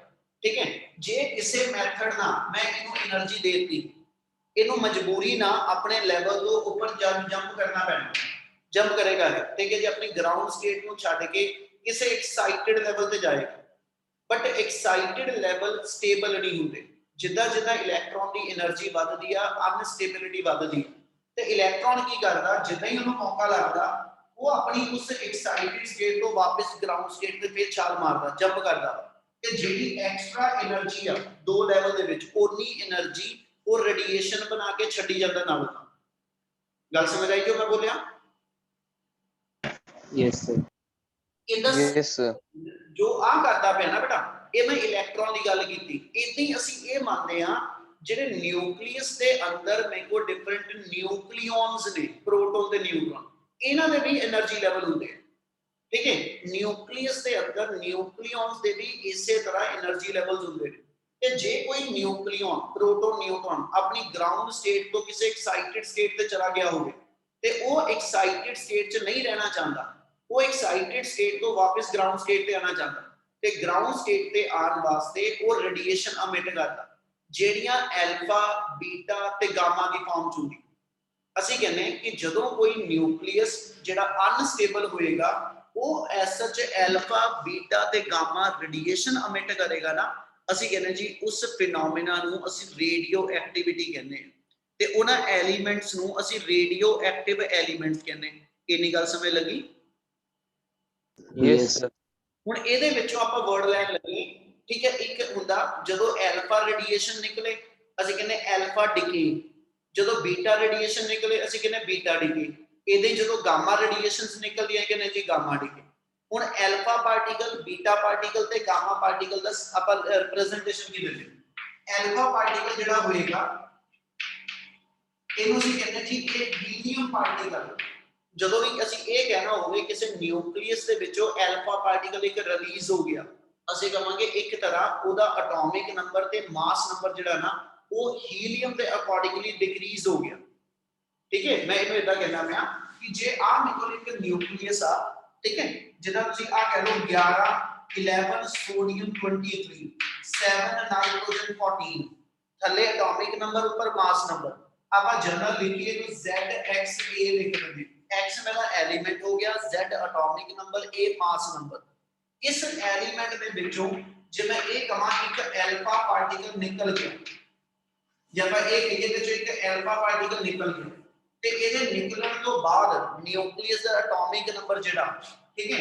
ਠੀਕ ਹੈ ਜੇ ਕਿਸੇ ਮੈਥਡ ਨਾਲ ਮੈਂ ਇਹਨੂੰ એનર્ਜੀ ਦੇ ਦਿੱਤੀ ਇਹਨੂੰ ਮਜਬੂਰੀ ਨਾਲ ਆਪਣੇ ਲੈਵਲ ਤੋਂ ਉੱਪਰ ਜੰਪ ਕਰਨਾ ਪੈਣਾ ਜੰਪ ਕਰੇਗਾ ਠੀਕ ਹੈ ਜੀ ਆਪਣੀ ਗਰਾਊਂਡ ਸਟੇਟ ਨੂੰ ਛੱਡ ਕੇ ਕਿਸੇ ਐਕਸਾਈਟਡ ਲੈਵਲ ਤੇ ਜਾਏਗਾ ਬਟ ਐਕਸਾਈਟਡ ਲੈਵਲ ਸਟੇਬਲ ਨਹੀਂ ਹੁੰਦੇ ਜਿੱਦਾਂ ਜਿੱਦਾਂ ਇਲੈਕਟ੍ਰੋਨ ਦੀ એનર્ਜੀ ਵੱਧਦੀ ਆ ਅਨਸਟੇਬਿਲਿਟੀ ਵੱਧਦੀ ਤੇ ਇਲੈਕਟ੍ਰੋਨ ਕੀ ਕਰਦਾ ਜਿੱਦਾਂ ਹੀ ਉਹਨੂੰ ਮੌਕਾ ਲੱਗਦਾ ਉਹ ਆਪਣੀ ਉਸ ਐਕਸਾਈਟਡ ਸਟੇਟ ਤੋਂ ਵਾਪਸ ਗਰਾਊਂਡ ਸਟੇਟ ਤੇ ਫੇਰ ਛਾਲ ਮਾਰਦਾ ਜੰਪ ਕਰਦਾ ਤੇ ਜਿਹੜੀ ਐਕਸਟਰਾ એનર્ਜੀ ਆ ਦੋ ਲੈਵਲ ਦੇ ਵਿੱਚ ਉਨੀ એનર્ਜੀ ਉਹ ਰੇਡੀਏਸ਼ਨ ਬਣਾ ਕੇ ਛੱਡੀ ਜਾਂਦਾ ਨਾਲ ਗੱਲ ਸਮਝ ਆਈ ਜੋ ਮੈਂ ਬੋਲਿਆ Yes, sir. ਇਹਦਾ Yes, sir. ਜੋ ਆ ਕਰਦਾ ਪਿਆ ਨਾ ਬੇਟਾ ਇਹ ਮੈਂ ਇਲੈਕਟ੍ਰੋਨ ਦੀ ਗੱਲ ਕੀਤੀ ਇਦਾਂ ਹੀ ਅਸੀਂ ਇਹ ਮੰਨਦੇ ਆ ਜਿਹੜੇ ਨਿਊਕਲੀਅਸ ਦੇ ਅੰਦਰ ਮੇਰੇ ਕੋਲ ਡਿਫਰੈਂਟ ਨਿਊਕਲੀਓਨਸ ਨੇ ਪ੍ਰੋਟੋਨ ਤੇ ਨਿਊਟਰੋਨ ਇਹਨਾਂ ਦੇ ਵੀ એનર્ਜੀ ਲੈਵਲ ਹੁੰਦੇ ਆ ਠੀਕ ਹੈ ਨਿਊਕਲੀਅਸ ਦੇ ਅੰਦਰ ਨਿਊਕਲੀਓਨਸ ਦੇ ਵੀ ਇਸੇ ਤਰ੍ਹਾਂ એનર્ਜੀ ਲੈਵਲਸ ਹੁੰਦੇ ਨੇ ਤੇ ਜੇ ਕੋਈ ਨਿਊਕਲੀਓਨ ਪ੍ਰੋਟੋਨ ਨਿਊਟਰੋਨ ਆਪਣੀ ਗਰਾਊਂਡ ਸਟੇਟ ਤੋਂ ਕਿਸੇ ਐਕਸਾਈਟਡ ਸਟੇਟ ਤੇ ਚਲਾ ਗਿਆ ਹੋਵੇ ਤੇ ਉਹ ਐਕਸਾਈਟਡ ਸਟੇਟ 'ਚ ਨਹੀਂ ਰਹਿਣਾ ਚਾਹੁੰਦਾ ਉਹ ਐਕਸਾਈਟਡ ਸਟੇਟ ਤੋਂ ਵਾਪਸ ਗਰਾਊਂਡ ਸਟੇਟ ਤੇ ਆਣਾ ਚਾਹੁੰਦਾ ਤੇ ਗਰਾਊਂਡ ਸਟੇਟ ਤੇ ਆਉਣ ਵਾਸਤੇ ਉਹ ਰੇਡੀਏਸ਼ਨ ਅਮਿਟ ਕਰਦਾ ਜਿਹੜੀਆਂ ਐਲਫਾ ਬੀਟਾ ਤੇ ਗਾਮਾ ਦੀ ਫਾਰਮ ਚ ਹੁੰਦੀ ਅਸੀਂ ਕਹਿੰਦੇ ਕਿ ਜਦੋਂ ਕੋਈ ਨਿਊਕਲੀਅਸ ਜਿਹੜਾ ਅਨਸਟੇਬਲ ਹੋਏਗਾ ਉਹ ਐਸ ਸੱਚ ਐਲਫਾ ਬੀਟਾ ਤੇ ਗਾਮਾ ਰੇਡੀਏਸ਼ਨ ਅਮਿਟ ਕਰੇਗਾ ਨਾ ਅਸੀਂ ਕਹਿੰਦੇ ਜੀ ਉਸ ਫਿਨੋਮੇਨਾ ਨੂੰ ਅਸੀਂ ਰੇਡੀਓ ਐਕਟੀਵਿਟੀ ਕਹਿੰਦੇ ਹਾਂ ਤੇ ਉਹਨਾਂ ਐਲੀਮੈਂਟਸ ਨੂੰ ਅਸੀਂ ਰੇਡੀਓ ਐਕਟਿਵ ਐਲੀਮੈਂਟਸ ਕਹਿੰਦੇ ਇੰਨੀ ਗੱਲ ਸਮਝ ਲੱਗੀ Yes, sir. ਹੁਣ ਇਹਦੇ ਵਿੱਚੋਂ ਆਪਾਂ ਵਰਡ ਲੈਣ ਲੱਗੇ ਠੀਕ ਹੈ ਇੱਕ ਹੁੰਦਾ ਜਦੋਂ ਐਲਫਾ ਰੇਡੀਏਸ਼ਨ ਨਿਕਲੇ ਅਸੀਂ ਕਹਿੰਦੇ ਐਲਫਾ ਡਿਕੇ ਜਦੋਂ ਬੀਟਾ ਰੇਡੀਏਸ਼ਨ ਨਿਕਲੇ ਅਸੀਂ ਕਹਿੰਦੇ ਬੀਟਾ ਡਿਕੇ ਇਹਦੇ ਜਦੋਂ ਗਾਮਾ ਰੇਡੀਏਸ਼ਨਸ ਨਿਕਲਦੀਆਂ ਕਹਿੰਦੇ ਜੀ ਗਾਮਾ ਡਿਕੇ ਹੁਣ ਐਲਫਾ ਪਾਰਟੀਕਲ ਬੀਟਾ ਪਾਰਟੀਕਲ ਤੇ ਗਾਮਾ ਪਾਰਟੀਕਲ ਦਾ ਆਪਾਂ ਰਿਪਰੈਜ਼ੈਂਟੇਸ਼ਨ ਕੀ ਦਿੰਦੇ ਐਲਫਾ ਪਾਰਟੀਕਲ ਜਿਹੜਾ ਹੋਏਗਾ ਇਹਨੂੰ ਅਸੀਂ ਕਹਿੰਦੇ ਜੀ ਇਹ ਹੀਲੀਅਮ ਪਾਰਟੀਕਲ ਜਦੋਂ ਵੀ ਅਸੀਂ ਇਹ ਕਹਿਣਾ ਹੋਵੇ ਕਿਸੇ ਨਿਊਕਲੀਅਸ ਦੇ ਵਿੱਚੋਂ ਐਲਫਾ ਪਾਰਟੀਕਲ ਇੱਕ ਰਿਲੀਜ਼ ਹੋ ਗਿਆ, ਅਸੀਂ ਕਹਾਂਗੇ ਇੱਕ ਤਰ੍ਹਾਂ ਉਹਦਾ ਐਟੋਮਿਕ ਨੰਬਰ ਤੇ ਮਾਸ ਨੰਬਰ ਜਿਹੜਾ ਨਾ ਉਹ ਹੀਲੀਅਮ ਦੇ ਅਕੋਰਡਿੰਗਲੀ ਡਿਕਰੀਜ਼ ਹੋ ਗਿਆ। ਠੀਕ ਹੈ, ਮੈਂ ਇਹਨੂੰ ਇਦਾਂ ਕਹਿਣਾ ਪਿਆ ਕਿ ਜੇ ਆ ਮੇਰੇ ਕੋਲ ਇੱਕ ਨਿਊਕਲੀਅਸ ਆ, ਠੀਕ ਹੈ, ਜਿਹਦਾ ਤੁਸੀਂ ਆ ਕਹਿ ਲਓ 11 11 ਸੋਡੀਅਮ 23 7 ਨਾਈਟ੍ਰੋਜਨ 14, ਥੱਲੇ ਐਟੋਮਿਕ ਨੰਬਰ ਉੱਪਰ ਮਾਸ ਨੰਬਰ, ਆਪਾਂ ਜਨਰਲ ਲਿਖੀਏ तो ZXA ਲਿਖ ਲੈਂਦੇ, X ਮੇਰਾ ਐਲੀਮੈਂਟ ਹੋ ਗਿਆ, Z atomic number, A mass number. ਇਸ ਐਲੀਮੈਂਟ ਦੇ ਵਿੱਚੋਂ ਜੇ ਮੈਂ ਇਹ ਕਹਾਂ ਇੱਕ ਐਲਫਾ ਪਾਰਟੀਕਲ ਨਿਕਲ ਗਿਆ, ਜੇ ਆਪਾਂ ਇਹ ਕਹੀਏ ਕਿ ਜੋ ਇੱਕ ਐਲਫਾ ਪਾਰਟੀਕਲ ਨਿਕਲ ਗਿਆ ਤੇ ਇਹਦੇ ਨਿਕਲਣ ਤੋਂ ਬਾਅਦ ਨਿਊਕਲੀਅਸ ਦਾ ਐਟੋਮਿਕ ਨੰਬਰ ਜਿਹੜਾ, ਠੀਕ ਹੈ,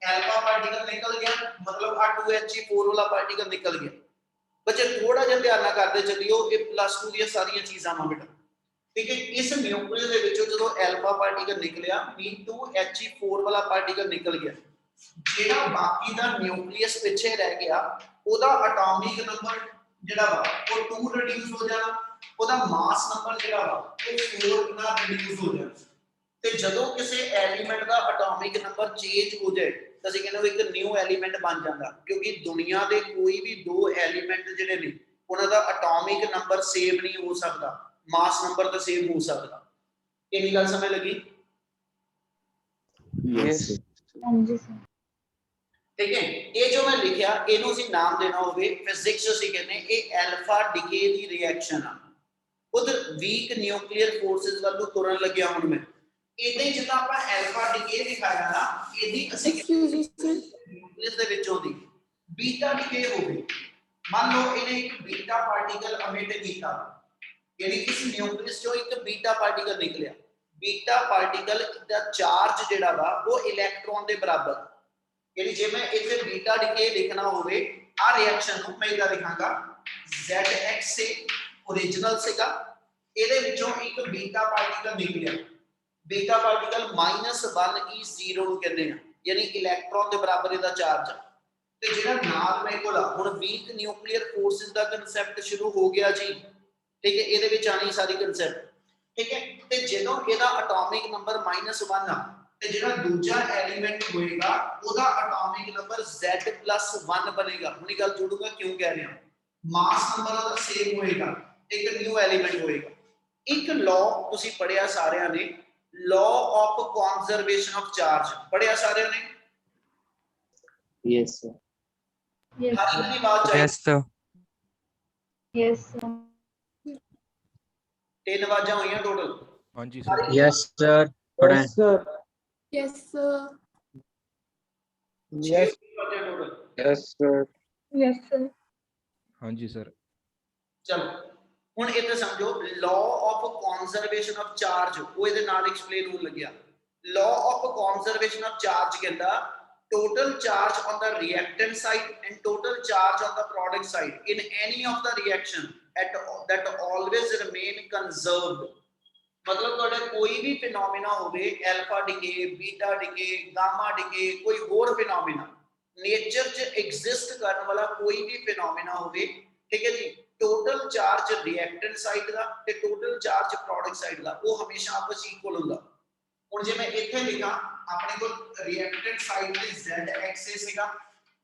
ਐਲਫਾ ਪਾਰਟੀਕਲ ਨਿਕਲ ਗਿਆ ਮਤਲਬ ਆ 2He4 ਵਾਲਾ ਪਾਰਟੀਕਲ ਨਿਕਲ ਗਿਆ। ਬੱਚੇ ਥੋੜਾ ਜਿਹਾ ਧਿਆਨ ਨਾਲ ਕਰਦੇ ਚੱਲਿਓ, ਇਹ +2 ਦੀਆਂ ਸਾਰੀਆਂ ਚੀਜ਼ਾਂ ਆ ਬੇਟਾ, ਠੀਕ ਹੈ। ਇਸ ਨਿਊਕਲੀਅਸ ਦੇ ਵਿੱਚੋਂ ਜਦੋਂ ਐਲਫਾ ਪਾਰਟੀਕਲ ਨਿਕਲਿਆ ਮੀਨ 2He4 ਵਾਲਾ ਪਾਰਟੀਕਲ ਨਿਕਲ ਗਿਆ, ਜਿਹੜਾ ਬਾਕੀ ਦਾ ਨਿਊਕਲੀਅਸ ਪਿੱਛੇ ਰਹਿ ਗਿਆ ਉਹਦਾ ਐਟੋਮਿਕ ਨੰਬਰ ਜਿਹੜਾ ਵਾ ਉਹ 2 ਰਿਡਿਊਸ ਹੋ ਜਾਣਾ, ਉਹਦਾ ਮਾਸ ਨੰਬਰ ਜਿਹੜਾ ਵਾ ਉਹ 4 ਨਾਲ ਰਿਡਿਊਸ ਹੋ ਜਾਣਾ। ਤੇ ਜਦੋਂ ਕਿਸੇ ਐਲੀਮੈਂਟ ਦਾ ਐਟੋਮਿਕ ਨੰਬਰ ਚੇਂਜ ਹੋ ਜਾਏ ਤਾਂ ਅਸੀਂ ਕਹਿੰਦੇ ਇੱਕ ਨਿਊ ਐਲੀਮੈਂਟ ਬਣ ਜਾਂਦਾ, ਕਿਉਂਕਿ ਦੁਨੀਆ ਦੇ ਕੋਈ ਵੀ ਦੋ ਐਲੀਮੈਂਟ ਜਿਹੜੇ ਨੇ ਉਹਨਾਂ ਦਾ ਐਟੋਮਿਕ ਨੰਬਰ ਸੇਮ ਨਹੀਂ ਹੋ ਸਕਦਾ, ਮਾਸ ਨੰਬਰ ਤਾਂ ਸੇਮ ਹੋ ਸਕਦਾ। ਇੰਨੀ ਗੱਲ ਸਮਝ ਲੱਗੀ? Yes. हाँ जी सर। ठीक है, ये जो मैं लिखा ਇਹਨੂੰ ਅਸੀਂ ਨਾਮ ਦੇਣਾ ਹੋਵੇ ਫਿਜ਼ਿਕਸ ਅਸੀਂ ਕਹਿੰਦੇ ਇਹ ਐਲਫਾ ਡਿਕੇ ਦੀ ਰਿਐਕਸ਼ਨ ਆ। ਉਧਰ ਵੀਕ ਨਿਊਕਲੀਅਰ ਫੋਰਸਸ ਵੱਲੋਂ ਤੁਰਨ ਲੱਗਿਆ ਹੁਣ ਮੈਂ ਇਦਾਂ ਹੀ ਜਿੱਦਾਂ ਆਪਾਂ ਐਲਫਾ ਡਿਕੇ ਦਿਖਾਇਆ ਨਾ, ਇਹਦੀ ਅਸੀਂ ਨਿਊਕਲੀਅਸ ਦੇ ਵਿੱਚੋਂ ਦੀ ਬੀਟਾ ਡਿਕੇ ਹੋਵੇ। ਮੰਨ ਲਓ ਇਹਨੇ ਇੱਕ ਬੀਟਾ ਪਾਰਟੀਕਲ ਅਮਿਟ ਕੀਤਾ, ਯਾਨੀ ਇਸ ਨਿਊਕਲੀਅਸ ਚੋਂ ਇੱਕ ਬੀਟਾ ਪਾਰਟੀਕਲ ਨਿਕਲਿਆ। ਬੀਟਾ ਪਾਰਟੀਕਲ ਦਾ ਚਾਰਜ ਜਿਹੜਾ ਵਾ ਉਹ ਇਲੈਕਟ੍ਰੋਨ ਦੇ ਬਰਾਬਰ, यानी जे मैं इथे बीटा डिके लिखना होवे आ रिएक्शन ਨੂੰ ਮੈਂ ਇਹਦਾ ਲਿਖਾਂਗਾ ZXA ओरिजिनल ਸੀਗਾ, ਇਹਦੇ ਵਿੱਚੋਂ ਇੱਕ ਬੀਟਾ ਪਾਰਟੀਕਲ ਨਿਕਲਿਆ, ਬੀਟਾ ਪਾਰਟੀਕਲ -1E0 ਨੂੰ ਕਹਿੰਦੇ ਆ, ਯਾਨੀ ਇਲੈਕਟ੍ਰੋਨ ਦੇ ਬਰਾਬਰ ਇਹਦਾ ਚਾਰਜ। ਤੇ ਜਿਹੜਾ ਨਾਲ ਮੇਰੇ ਕੋਲ ਹੁਣ ਵੀਕ ਨਿਊਕਲੀਅਰ ਫੋਰਸਿਸ ਦਾ ਕਨਸੈਪਟ ਸ਼ੁਰੂ ਹੋ ਗਿਆ ਜੀ, ਠੀਕ ਹੈ, ਇਹਦੇ ਵਿੱਚ ਆਣੀ ਸਾਰੀ ਕਨਸੈਪਟ, ਠੀਕ ਹੈ। ਤੇ ਜਦੋਂ ਇਹਦਾ ਐਟੋਮਿਕ ਨੰਬਰ -1 ਆ ਤੇ ਜਿਹੜਾ ਦੂਜਾ ਐਲੀਮੈਂਟ ਹੋਏਗਾ ਉਹਦਾ ਐਟੋਮਿਕ ਨੰਬਰ Z+1 ਬਣੇਗਾ। ਹੁਣੀ ਗੱਲ ਜੋੜੂਗਾ ਕਿਉਂ ਕਹਿ ਰਿਹਾ, ਮਾਸ ਨੰਬਰ ਉਹਦਾ ਸੇਮ ਹੋਏਗਾ, ਇੱਕ ਨਿਊ ਐਲੀਮੈਂਟ ਹੋਏਗਾ। ਇੱਕ ਲਾਅ ਤੁਸੀਂ ਪੜਿਆ ਸਾਰਿਆਂ ਨੇ, law of conservation of charge ਪੜਿਆ ਸਾਰਿਆਂ ਨੇ? Yes, sir. Yes ਹਰ sir. ਇੱਕ ਦੀ ਬਾਤ ਚਾਹੀਦੀ। Yes, sir. Yes sir. 3 ਆਵਾਜ਼ਾਂ ਹੋਈਆਂ ਟੋਟਲ। ਹਾਂਜੀ ਸਰ। Yes, sir. पढ़े। Yes, sir. yes sir. Yes. Total. Yes, sir. Yes sir. ਹਾਂਜੀ ਸਰ। ਚਲੋ ਹੁਣ ਇਹ ਤਾਂ ਸਮਝੋ law of conservation of charge ਉਹ ਇਹਦੇ ਨਾਲ ਐਕਸਪਲੇਨ ਹੋਣ ਲੱਗਿਆ। Law of conservation of charge ਕਹਿੰਦਾ total charge on the reactant side and total charge on the product side in any of the reaction that always remain conserved। मतलब ਤੁਹਾਡੇ ਕੋਈ ਵੀ ਫਿਨੋਮੀਨਾ ਹੋਵੇ, ਅਲਫਾ ਡਿਕੇ, ਬੀਟਾ ਡਿਕੇ, ਗਾਮਾ ਡਿਕੇ, ਕੋਈ ਹੋਰ ਫਿਨੋਮੀਨਾ ਨੇਚਰ 'ਚ ਐਗਜ਼ਿਸਟ ਕਰਨ ਵਾਲਾ ਕੋਈ ਵੀ ਫਿਨੋਮੀਨਾ ਹੋਵੇ, ਠੀਕ ਹੈ ਜੀ, ਟੋਟਲ ਚਾਰਜ ਰਿਐਕਟੈਂਟ ਸਾਈਡ ਦਾ ਤੇ ਟੋਟਲ ਚਾਰਜ ਪ੍ਰੋਡਕਟ ਸਾਈਡ ਦਾ ਉਹ ਹਮੇਸ਼ਾ ਆਪਸ ਇਕੁਅਲ ਹੁੰਦਾ। ਹੁਣ ਜੇ ਮੈਂ ਇੱਥੇ ਲਿਖਾਂ ਆਪਣੇ ਕੋਲ ਰਿਐਕਟੈਂਟ ਸਾਈਡ ਤੇ ZXA ਸੀਗਾ,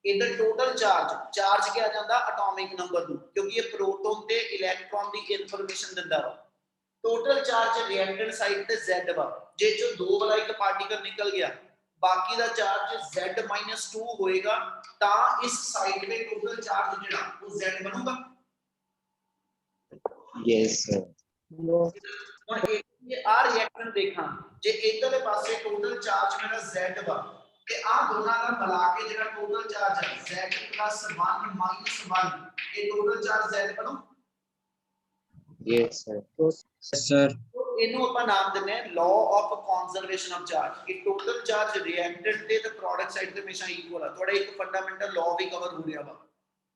ਇਹਦਾ ਟੋਟਲ ਚਾਰਜ ਕਿਹਾ ਜਾਂਦਾ ਐਟੋਮਿਕ ਨੰਬਰ ਨੂੰ, ਕਿਉਂਕਿ ਇਹ ਪ੍ਰੋਟੋਨ ਤੇ ਇਲੈਕਟ੍ਰੋਨ ਦੀ ਇਨਫੋਰਮੇਸ਼ਨ ਦਿੰਦਾ ਵਾ। टोटल चार्ज रिएक्टेंट साइड ते Z वा, जे जो दो वाला एक पार्टिकल निकल गया बाकी दा चार्ज Z-2 होएगा ता इस साइड पे टोटल चार्ज जेड़ा वो Z बनूगा। Yes, sir. हुन ये आ रिएक्टेंट देखा जे इधरले पासे टोटल चार्ज मेरा Z वा ते आ दोनों का मिला के जेड़ा टोटल चार्ज है Z+1 -1 ये टोटल चार्ज Z बनू। Yes, sir. Yes, sir. ਇਹਨੂੰ ਆਪਾਂ ਨਾਮ ਦਿੰਦੇ ਆ law of conservation of charge. ਕਿ ਟੋਟਲ ਚਾਰਜ ਰਿਐਕਟੈਂਟ ਤੇ ਪ੍ਰੋਡਕਟ ਸਾਈਡ ਤੇ ਹਮੇਸ਼ਾ ਇਕੁਅਲ ਆ। ਤੁਹਾਡਾ ਇੱਕ ਫੰਡਾਮੈਂਟਲ ਲਾਅ ਵੀ ਕਵਰ ਹੋ ਰਿਹਾ ਵਾ,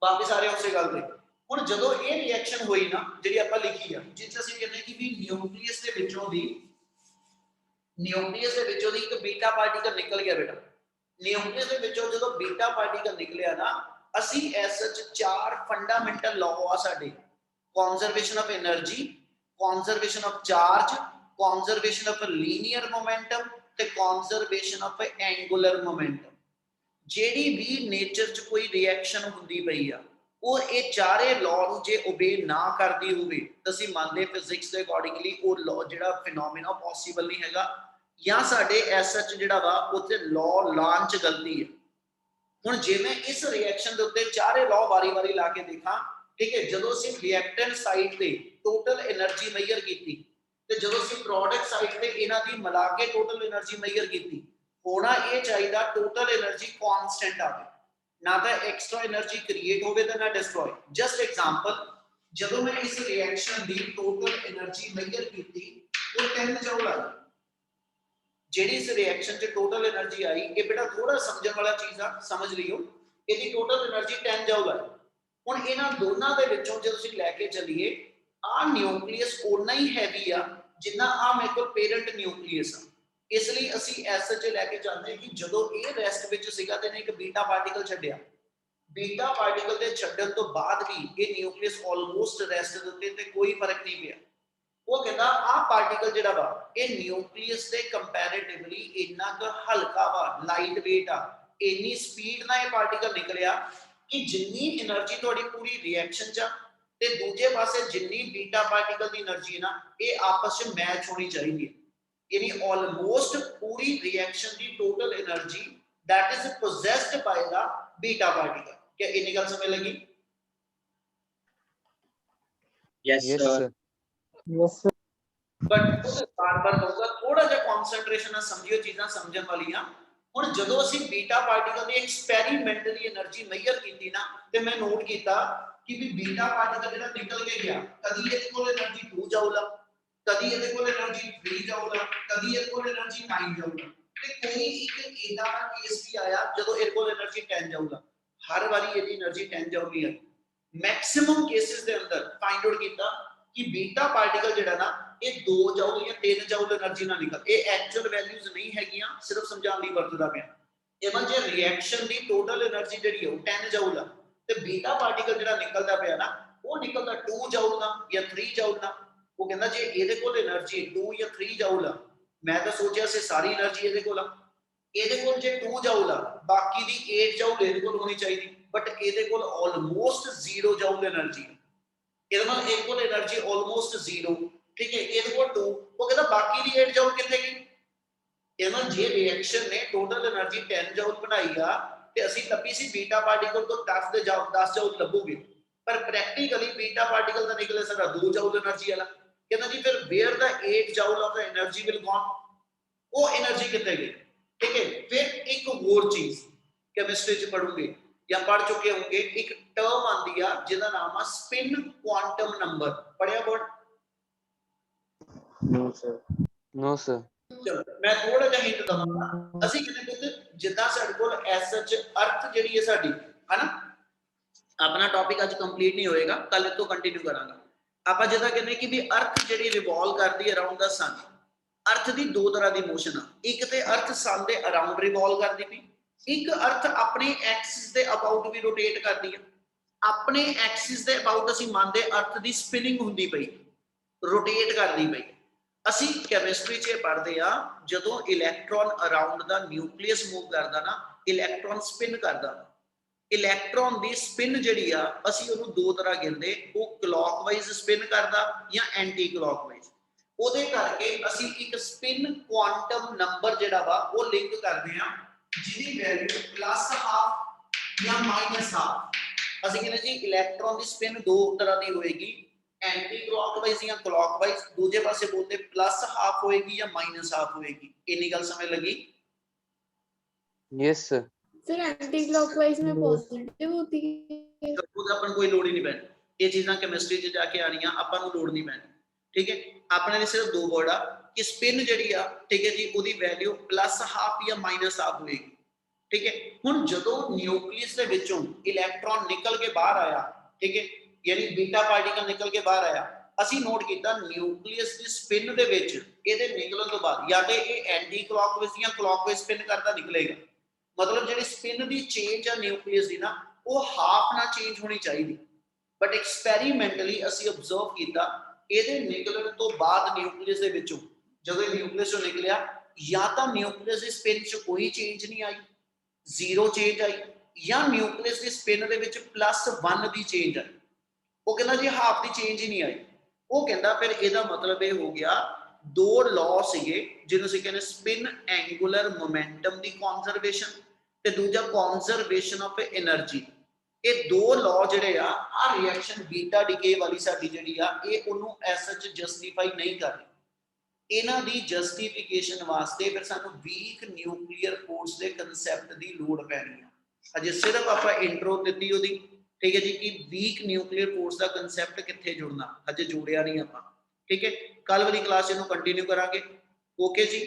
ਬਾਕੀ ਸਾਰੇ ਉਸੇ ਗੱਲ ਦੇ। ਹੁਣ ਜਦੋਂ ਇਹ ਰਿਐਕਸ਼ਨ ਹੋਈ ਨਾ ਜਿਹੜੀ ਆਪਾਂ ਲਿਖੀ ਆ, ਜਿਸ ਅਸੀਂ ਕਹਿੰਦੇ ਕਿ ਵੀ ਨਿਊਕਲੀਅਸ ਦੇ ਵਿੱਚੋਂ ਦੀ ਇੱਕ ਬੀਟਾ ਪਾਰਟੀਕਲ ਨਿਕਲ ਗਿਆ ਬੇਟਾ। ਨਿਊਕਲੀਅਸ ਦੇ ਵਿੱਚੋਂ ਜਦੋਂ ਬੀਟਾ ਪਾਰਟੀਕਲ ਨਿਕਲਿਆ ਨਾ, ਅਸੀਂ ਐਸ ਸੱਚ 4 ਫੰਡਾਮੈਂਟਲ ਲਾਅ ਆ ਸਾਡੇ, conservation of energy, conservation of charge, conservation of linear momentum ਤੇ ਕਨਜ਼ਰਵੇਸ਼ਨ ਆਫ ਐਂਗੂਲਰ ਮੋਮੈਂਟਮ। ਜਿਹੜੀ ਵੀ ਨੇਚਰ 'ਚ ਕੋਈ ਰਿਐਕਸ਼ਨ ਹੁੰਦੀ ਪਈ ਆ ਉਹ ਇਹ ਚਾਰੇ ਲਾਅ ਨੂੰ ਜੇ ਓਬੇ ਨਾ ਕਰਦੀ ਹੋਵੇ ਤਾਂ ਅਸੀਂ ਮੰਨਦੇ ਫਿਜ਼ਿਕਸ ਦੇ ਅਕੋਰਡਿੰਗਲੀ ਉਹ ਲਾਅ ਜਿਹੜਾ ਫਿਨੋਮੀਨਾ ਪੋਸੀਬਲ ਨਹੀਂ ਹੈਗਾ, ਜਾਂ ਸਾਡੇ ਐਸ ਸੱਚ ਜਿਹੜਾ ਵਾ ਉੱਥੇ ਲਾਅ ਲਾਉਣ 'ਚ ਗਲਤੀ ਹੈ। ਹੁਣ ਜੇ ਮੈਂ ਇਸ ਰਿਐਕਸ਼ਨ ਦੇ ਉੱਤੇ ਚਾਰੇ ਲਾਅ ਵਾਰੀ-ਵਾਰੀ ਲਾ ਕੇ ਦੇਖਾਂ, ਠੀਕ ਹੈ, ਜਦੋਂ ਅਸੀਂ ਰਿਐਕਟੈਂਟ ਸਾਈਡ ਤੇ ਟੋਟਲ એનર્ਜੀ ਮੈਜ਼ਰ ਕੀਤੀ ਤੇ ਜਦੋਂ ਅਸੀਂ ਪ੍ਰੋਡਕਟ ਸਾਈਡ ਤੇ ਇਹਨਾਂ ਦੀ ਮਿਲਾ ਕੇ ਟੋਟਲ એનર્ਜੀ ਮੈਜ਼ਰ ਕੀਤੀ, ਹੋਣਾ ਇਹ ਚਾਹੀਦਾ ਟੋਟਲ એનર્ਜੀ ਕਾਂਸਟੈਂਟ ਆਵੇ, ਨਾ ਤਾਂ ਐਕਸਟਰਾ એનર્ਜੀ ਕ੍ਰੀਏਟ ਹੋਵੇ ਤੇ ਨਾ ਡਿਸਟਰੋਏ। ਜਸਟ ਐਗਜ਼ਾਮਪਲ, ਜਦੋਂ ਮੈਂ ਇਸ ਰਿਐਕਸ਼ਨ ਦੀ ਟੋਟਲ એનર્ਜੀ ਮੈਜ਼ਰ ਕੀਤੀ ਉਹ 10 ਜੂਲ ਆਈ। ਜਿਹੜੀ ਇਸ ਰਿਐਕਸ਼ਨ 'ਚ ਟੋਟਲ એનર્ਜੀ ਆਈ, ਇਹ ਬੇਟਾ ਥੋੜਾ ਸਮਝਣ ਵਾਲਾ ਚੀਜ਼ ਆ, ਸਮਝ ਲਿਓ, ਇਹਦੀ ਟੋਟਲ એનર્ਜੀ 10 ਜੂਲ ਆਈ। ਹੁਣ ਇਹਨਾਂ ਦੋਨਾਂ ਦੇ ਵਿੱਚੋਂ ਜੇ ਤੁਸੀਂ ਲੈ ਕੇ ਚੱਲੀਏ, ਆ ਨਿਊਕਲੀਅਸ ਓਨਾ ਹੀ ਹੈਵੀ ਆ ਜਿੰਨਾ ਆ ਮੇਰੇ ਕੋਲ ਪੇਰੈਂਟ ਨਿਊਕਲੀਅਸ ਆ। ਇਸ ਲਈ ਅਸੀਂ ਐਸ ਚ ਲੈ ਕੇ ਚੱਲਦੇ ਕਿ ਜਦੋਂ ਇਹ ਰੈਸਟ ਵਿੱਚ ਸੀਗਾ ਤੇ ਨੇ ਇੱਕ ਬੀਟਾ ਪਾਰਟੀਕਲ ਛੱਡਿਆ, ਬੀਟਾ ਪਾਰਟੀਕਲ ਦੇ ਛੱਡਣ ਤੋਂ ਬਾਅਦ ਵੀ ਇਹ ਨਿਊਕਲੀਅਸ ਆਲਮੋਸਟ ਰੈਸਟ ਦੇ ਉੱਤੇ ਤੇ ਕੋਈ ਫਰਕ ਨਹੀਂ ਪਿਆ। ਉਹ ਕਹਿੰਦਾ ਆਹ ਪਾਰਟੀਕਲ ਜਿਹੜਾ ਵਾ ਇਹ ਨਿਊਕਲੀਅਸ ਦੇ ਕੰਪੈਰੀਟਿਵਲੀ ਇੰਨਾ ਕੁ ਹਲਕਾ ਵਾ, ਲਾਈਟ ਵੇਟ ਆ, ਇੰਨੀ ਸਪੀਡ ਨਾਲ ਇਹ ਪਾਰਟੀਕਲ ਨਿਕਲਿਆ ਕਿ ਜਿੰਨੀ એનર્ਜੀ ਤੁਹਾਡੀ ਪੂਰੀ ਰਿਐਕਸ਼ਨ 'ਚ ਤੇ ਦੂਜੇ ਪਾਸੇ ਜਿੰਨੀ ਬੀਟਾ ਪਾਰਟੀਕਲ ਦੀ એનર્ਜੀ ਹੈ ਨਾ, ਇਹ ਆਪਸ 'ਚ ਮੈਚ ਹੋਣੀ ਚਾਹੀਦੀ ਹੈ। यानी ऑलमोस्ट पूरी रिएक्शन की total energy that is possessed by the beta particle. क्या ये निकल समझ लगी? Yes, Yes, sir. sir. Yes, sir. But बार-बार कहूंगा थोड़ा जिहा कॉन्सेंट्रेशन ना समझियो, चीज़ां समझण वालियां। हुण जदों असीं बीटा पार्टिकल दी एक्सपेरिमेंटली एनर्जी मेजर कीती ना, ते मैं नोट कीता कि भी बीटा पार्टिकल जिहड़ा निकल के गया, कदी इहदे कोल एनर्जी 2 जूल आ, कदी ਇਹਦੇ ਕੋਲ એનર્ਜੀ 3 ਜੂਲ ਆ, ਕਦੀ ਇਹਦੇ ਕੋਲ એનર્ਜੀ 9 ਜੂਲ ਆ, ਤੇ ਕੋਈ ਇੱਕ ਇਹਦਾ ਕੇਸ ਵੀ ਆਇਆ ਜਦੋਂ ਇਹਦੇ ਕੋਲ એનર્ਜੀ 10 ਜੂਲ ਆ। ਹਰ ਵਾਰੀ ਇਹਦੀ એનર્ਜੀ 10 ਜੂਲ ਹੀ ਆ। ਮੈਕਸਿਮਮ ਕੇਸਿਸ ਦੇ ਅੰਦਰ ਫਾਈਂਡ ਆਊਟ ਕੀਤਾ ਕਿ ਬੀਟਾ ਪਾਰਟੀਕਲ ਜਿਹੜਾ ਨਾ ਇਹ 2 ਜੂਲ ਜਾਂ 3 ਜੂਲ એનર્ਜੀ ਨਾਲ ਨਿਕਲ, ਇਹ ਐਕਚੁਅਲ ਵੈਲਿਊਜ਼ ਨਹੀਂ ਹੈਗੀਆਂ, ਸਿਰਫ ਸਮਝਾਉਣ ਲਈ ਵਰਤਦਾ ਪਿਆ। ਇਵਨ ਜੇ ਰਿਐਕਸ਼ਨ ਦੀ ਟੋਟਲ એનર્ਜੀ ਜਿਹੜੀ ਉਹ 10 ਜੂਲ ਆ ਤੇ ਬੀਟਾ ਪਾਰਟੀਕਲ ਜਿਹੜਾ ਨਿਕਲਦਾ ਪਿਆ ਨਾ ਉਹ ਨਿਕਲਦਾ 2 ਜੂਲ ਨਾਲ ਜਾਂ 3 ਜੂਲ ਨਾਲ। ਉਹ ਕਹਿੰਦਾ ਜੇ ਇਹਦੇ ਕੋਲ એનર્ਜੀ 2 ਜਾਂ 3 ਜੂਲ ਆ, ਮੈਂ ਤਾਂ ਸੋਚਿਆ ਸੀ ਸਾਰੀ એનર્ਜੀ ਇਹਦੇ ਕੋਲ ਆ, ਇਹਦੇ ਕੋਲ ਜੇ 2 ਜੂਲ ਆ ਬਾਕੀ ਦੀ 8 ਜੂਲ ਇਹਦੇ ਕੋਲ ਹੋਣੀ ਚਾਹੀਦੀ, ਬਟ ਇਹਦੇ ਕੋਲ ਆਲਮੋਸਟ 0 ਜੂਲ એનર્ਜੀ। ਇਹਦੇ ਨਾਲ ਇਹਦੇ ਕੋਲ એનર્ਜੀ ਆਲਮੋਸਟ 0, ਠੀਕ ਹੈ, ਇਹਦੇ ਕੋਲ 2, ਉਹ ਕਹਿੰਦਾ ਬਾਕੀ ਦੀ 8 ਜੂਲ ਕਿੱਥੇ ਗਈ? ਇਹਦੇ ਨਾਲ ਜੇ ਰਿਐਕਸ਼ਨ ਨੇ ਟੋਟਲ એનર્ਜੀ 10 ਜੂਲ ਬਣਾਈ ਆ ਤੇ ਅਸੀਂ ਲੱਭੀ ਸੀ ਬੀਟਾ ਪਾਰਟੀਕਲ ਤੋਂ 10 ਜੂਲ ਲੱਭੂਗੇ, ਪਰ ਪ੍ਰੈਕਟੀਕਲੀ ਬੀਟਾ ਪਾਰਟੀਕਲ ਦਾ ਨਿਕਲੇ ਸਾਡਾ 2 ਜੂਲ એનર્ਜੀ ਵਾਲਾ। कहना जी फिर where the 8 joule of the energy will gone, वो एनर्जी कितने गई? ठीक है, फिर एक और चीज केमिस्ट्री च पढ़ोगे या पढ़ चुके होंगे, एक टर्म आंदी है जिसका नाम है स्पिन क्वांटम नंबर। पढ़िया board? No, sir. No, sir. चलो मैं थोड़ा जिहा हिंट दवांगा। ਅਸੀਂ ਕਹਿੰਦੇ ਕਿ ਜਿੱਦਾਂ ਸਾਡੇ ਕੋਲ ਐਸ ਸੱਚ ਅਰਥ ਜਿਹੜੀ ਹੈ ਸਾਡੀ, ਹੈ ਨਾ, ਆਪਣਾ ਟੌਪਿਕ ਅੱਜ ਕੰਪਲੀਟ ਨਹੀਂ ਹੋਏਗਾ, ਕੱਲ ਤੋਂ ਕੰਟੀਨਿਊ ਕਰਾਂਗਾ। ਆਪਾਂ ਜਿੱਦਾਂ ਕਹਿੰਦੇ ਕਿ ਵੀ ਅਰਥ ਜਿਹੜੀ ਰਿਵੋਲਵ ਕਰਦੀ ਹੈ ਅਰਾਊਂਡ ਦਾ ਸਨ। ਅਰਥ ਦੀ ਦੋ ਤਰ੍ਹਾਂ ਦੀ ਮੋਸ਼ਨ ਆ, ਇੱਕ ਤੇ ਅਰਥ ਸਨ ਦੇ ਅਰਾਊਂਡ ਰਿਵੋਲਵ ਕਰਦੀ ਪਈ, ਇੱਕ ਅਰਥ ਆਪਣੇ ਐਕਸਿਸ ਦੇ ਅਬਾਊਟ ਵੀ ਰੋਟੇਟ ਕਰਦੀ ਹੈ। ਆਪਣੇ ਐਕਸਿਸ ਦੇ ਅਬਾਊਟ ਅਸੀਂ ਮੰਨਦੇ ਅਰਥ ਦੀ ਸਪਿਨਿੰਗ ਹੁੰਦੀ ਪਈ, ਰੋਟੇਟ ਕਰਦੀ ਪਈ। ਅਸੀਂ ਕੈਮਿਸਟਰੀ 'ਚ ਪੜ੍ਹਦੇ ਆ ਜਦੋਂ ਇਲੈਕਟ੍ਰੋਨ ਅਰਾਊਂਡ ਦਾ ਨਿਊਕਲੀਅਸ ਮੂਵ ਕਰਦਾ ਨਾ, ਇਲੈਕਟ੍ਰੋਨ ਸਪਿਨ ਕਰਦਾ। ਇਲੈਕਟ੍ਰੋਨ ਦੀ ਸਪਿਨ ਜਿਹੜੀ ਆ ਅਸੀਂ ਉਹਨੂੰ ਦੋ ਤਰ੍ਹਾਂ ਗਿਣਦੇ, ਉਹ ਕਲੌਕਵਾਈਜ਼ ਸਪਿਨ ਕਰਦਾ ਜਾਂ ਐਂਟੀ ਕਲੌਕਵਾਈਜ਼। ਉਹਦੇ ਕਰਕੇ ਅਸੀਂ ਇੱਕ ਸਪਿਨ ਕੁਆਂਟਮ ਨੰਬਰ ਜਿਹੜਾ ਵਾ ਉਹ ਲਿੰਕ ਕਰਦੇ ਆ ਜਿਹਦੀ ਵੈਲਿਊ +½ ਜਾਂ -½ ਅਸੀਂ ਕਹਿੰਦੇ ਜੀ ਇਲੈਕਟ੍ਰੋਨ ਦੀ ਸਪਿਨ ਦੋ ਤਰ੍ਹਾਂ ਦੀ ਹੋਏਗੀ, ਐਂਟੀ ਕਲੌਕਵਾਈਜ਼ ਜਾਂ ਕਲੌਕਵਾਈਜ਼। ਦੂਜੇ ਪਾਸੇ ਬੋਲਦੇ +½ ਹੋਏਗੀ ਜਾਂ -½ ਹੋਏਗੀ। ਇੰਨੀ ਗੱਲ ਸਮਝ ਲੱਗੀ? Yes, sir. Sir anti clockwise में पॉजिटिव होती है। ਉਹਦਾ ਆਪਾਂ ਨੂੰ ਕੋਈ ਲੋੜ ਹੀ ਨਹੀਂ ਪੈਣੀ, ਇਹ ਚੀਜ਼ਾਂ ਕੈਮਿਸਟਰੀ 'ਚ ਜਾ ਕੇ ਆਣੀਆਂ, ਆਪਾਂ ਨੂੰ ਲੋੜ ਨਹੀਂ ਪੈਣੀ। ਠੀਕ ਹੈ, ਆਪਣੇ ਲਈ ਸਿਰਫ ਦੋ ਵਰਡ ਆ ਕਿ ਸਪਿਨ ਜਿਹੜੀ ਆ, ਠੀਕ ਹੈ ਜੀ, ਉਹਦੀ ਵੈਲਿਊ +½ ਜਾਂ -½ ਹੋਏਗੀ। ਠੀਕ ਹੈ, ਹੁਣ ਜਦੋਂ ਨਿਊਕਲੀਅਸ ਦੇ ਵਿੱਚੋਂ ਇਲੈਕਟ੍ਰੋਨ ਨਿਕਲ ਕੇ ਬਾਹਰ ਆਇਆ, ਠੀਕ ਹੈ, ਯਾਨੀ ਬੀਟਾ ਪਾਰਟੀਕਲ ਨਿਕਲ ਕੇ ਬਾਹਰ ਆਇਆ, ਅਸੀਂ ਨੋਟ ਕੀਤਾ ਨਿਊਕਲੀਅਸ ਦੀ ਸਪਿਨ ਦੇ ਵਿੱਚ ਇਹਦੇ ਨਿਕਲਣ ਤੋਂ ਬਾਅਦ ਜਾਂ ਤੇ ਇਹ ਐਂਟੀ ਕਲੌਕਵਾਈਜ਼ ਜਾਂ ਕਲੌਕਵਾਈਜ਼ ਸਪਿਨ ਕਰਦਾ ਨਿਕਲੇਗਾ। मतलब ਜਿਹੜੀ ਸਪਿਨ ਦੀ ਚੇਂਜ ਆ ਨਿਊਕਲੀਅਸ ਦੀ ਨਾ, ਉਹ ਹਾਫ ਨਾਲ ਚੇਂਜ ਹੋਣੀ ਚਾਹੀਦੀ, ਬਟ ਐਕਸਪੈਰੀਮੈਂਟਲੀ ਅਸੀਂ ਅਬਜ਼ਰਵ ਕੀਤਾ ਇਹਦੇ ਨਿਕਲਣ ਤੋਂ ਬਾਅਦ ਨਿਊਕਲੀਅਸ ਦੇ ਵਿੱਚੋਂ, ਜਦੋਂ ਇਹ ਨਿਊਕਲੀਅਸ ਚੋਂ ਨਿਕਲਿਆ या तो न्यूक्लियस की स्पिन च कोई चेंज नहीं आई, जीरो चेंज आई, या न्यूक्लियस की स्पिन दे विच +1 की चेंज आई। वो कहना जी हाफ की चेंज ही नहीं आई। वो कहता फिर ਇਹਦਾ मतलब ये हो गया दो लॉ सीगे जिन्हों ਅਸੀਂ ਕਹਿੰਦੇ स्पिन एंगुलर मोमेंटम की कॉन्जरवेशन ते दूजा कॉन्जरवेशन ऑफ एनर्जी। ये दो लॉ ਜਿਹੜੇ ਆ रिएक्शन बीटा डिके वाली साडी ਜਿਹੜੀ ਆ ਇਹ ਉਹਨੂੰ ਐਸ ਸੱਚ ਜਸਟੀਫਾਈ नहीं कर रही। ਇਹਨਾਂ ਦੀ ਜਸਟੀਫਿਕੇਸ਼ਨ ਵਾਸਤੇ ਫਿਰ ਸਾਨੂੰ ਵੀਕ ਨਿਊਕਲੀਅਰ ਫੋਰਸ ਦੇ ਕਨਸੈਪਟ ਦੀ ਲੋੜ ਪੈਣੀ ਆ। ਅਜੇ ਸਿਰਫ ਆਪਾਂ ਇੰਟਰੋ ਦਿੱਤੀ ਉਹਦੀ, ठीक है जी, कि वीक न्यूक्लियर फोर्स का कंसैप्ट कित्थे जुड़ना अजे जोड़िया नहीं आपां। ठीक है, कल वाली क्लास इनू कंटिन्यू करांगे। ओके जी।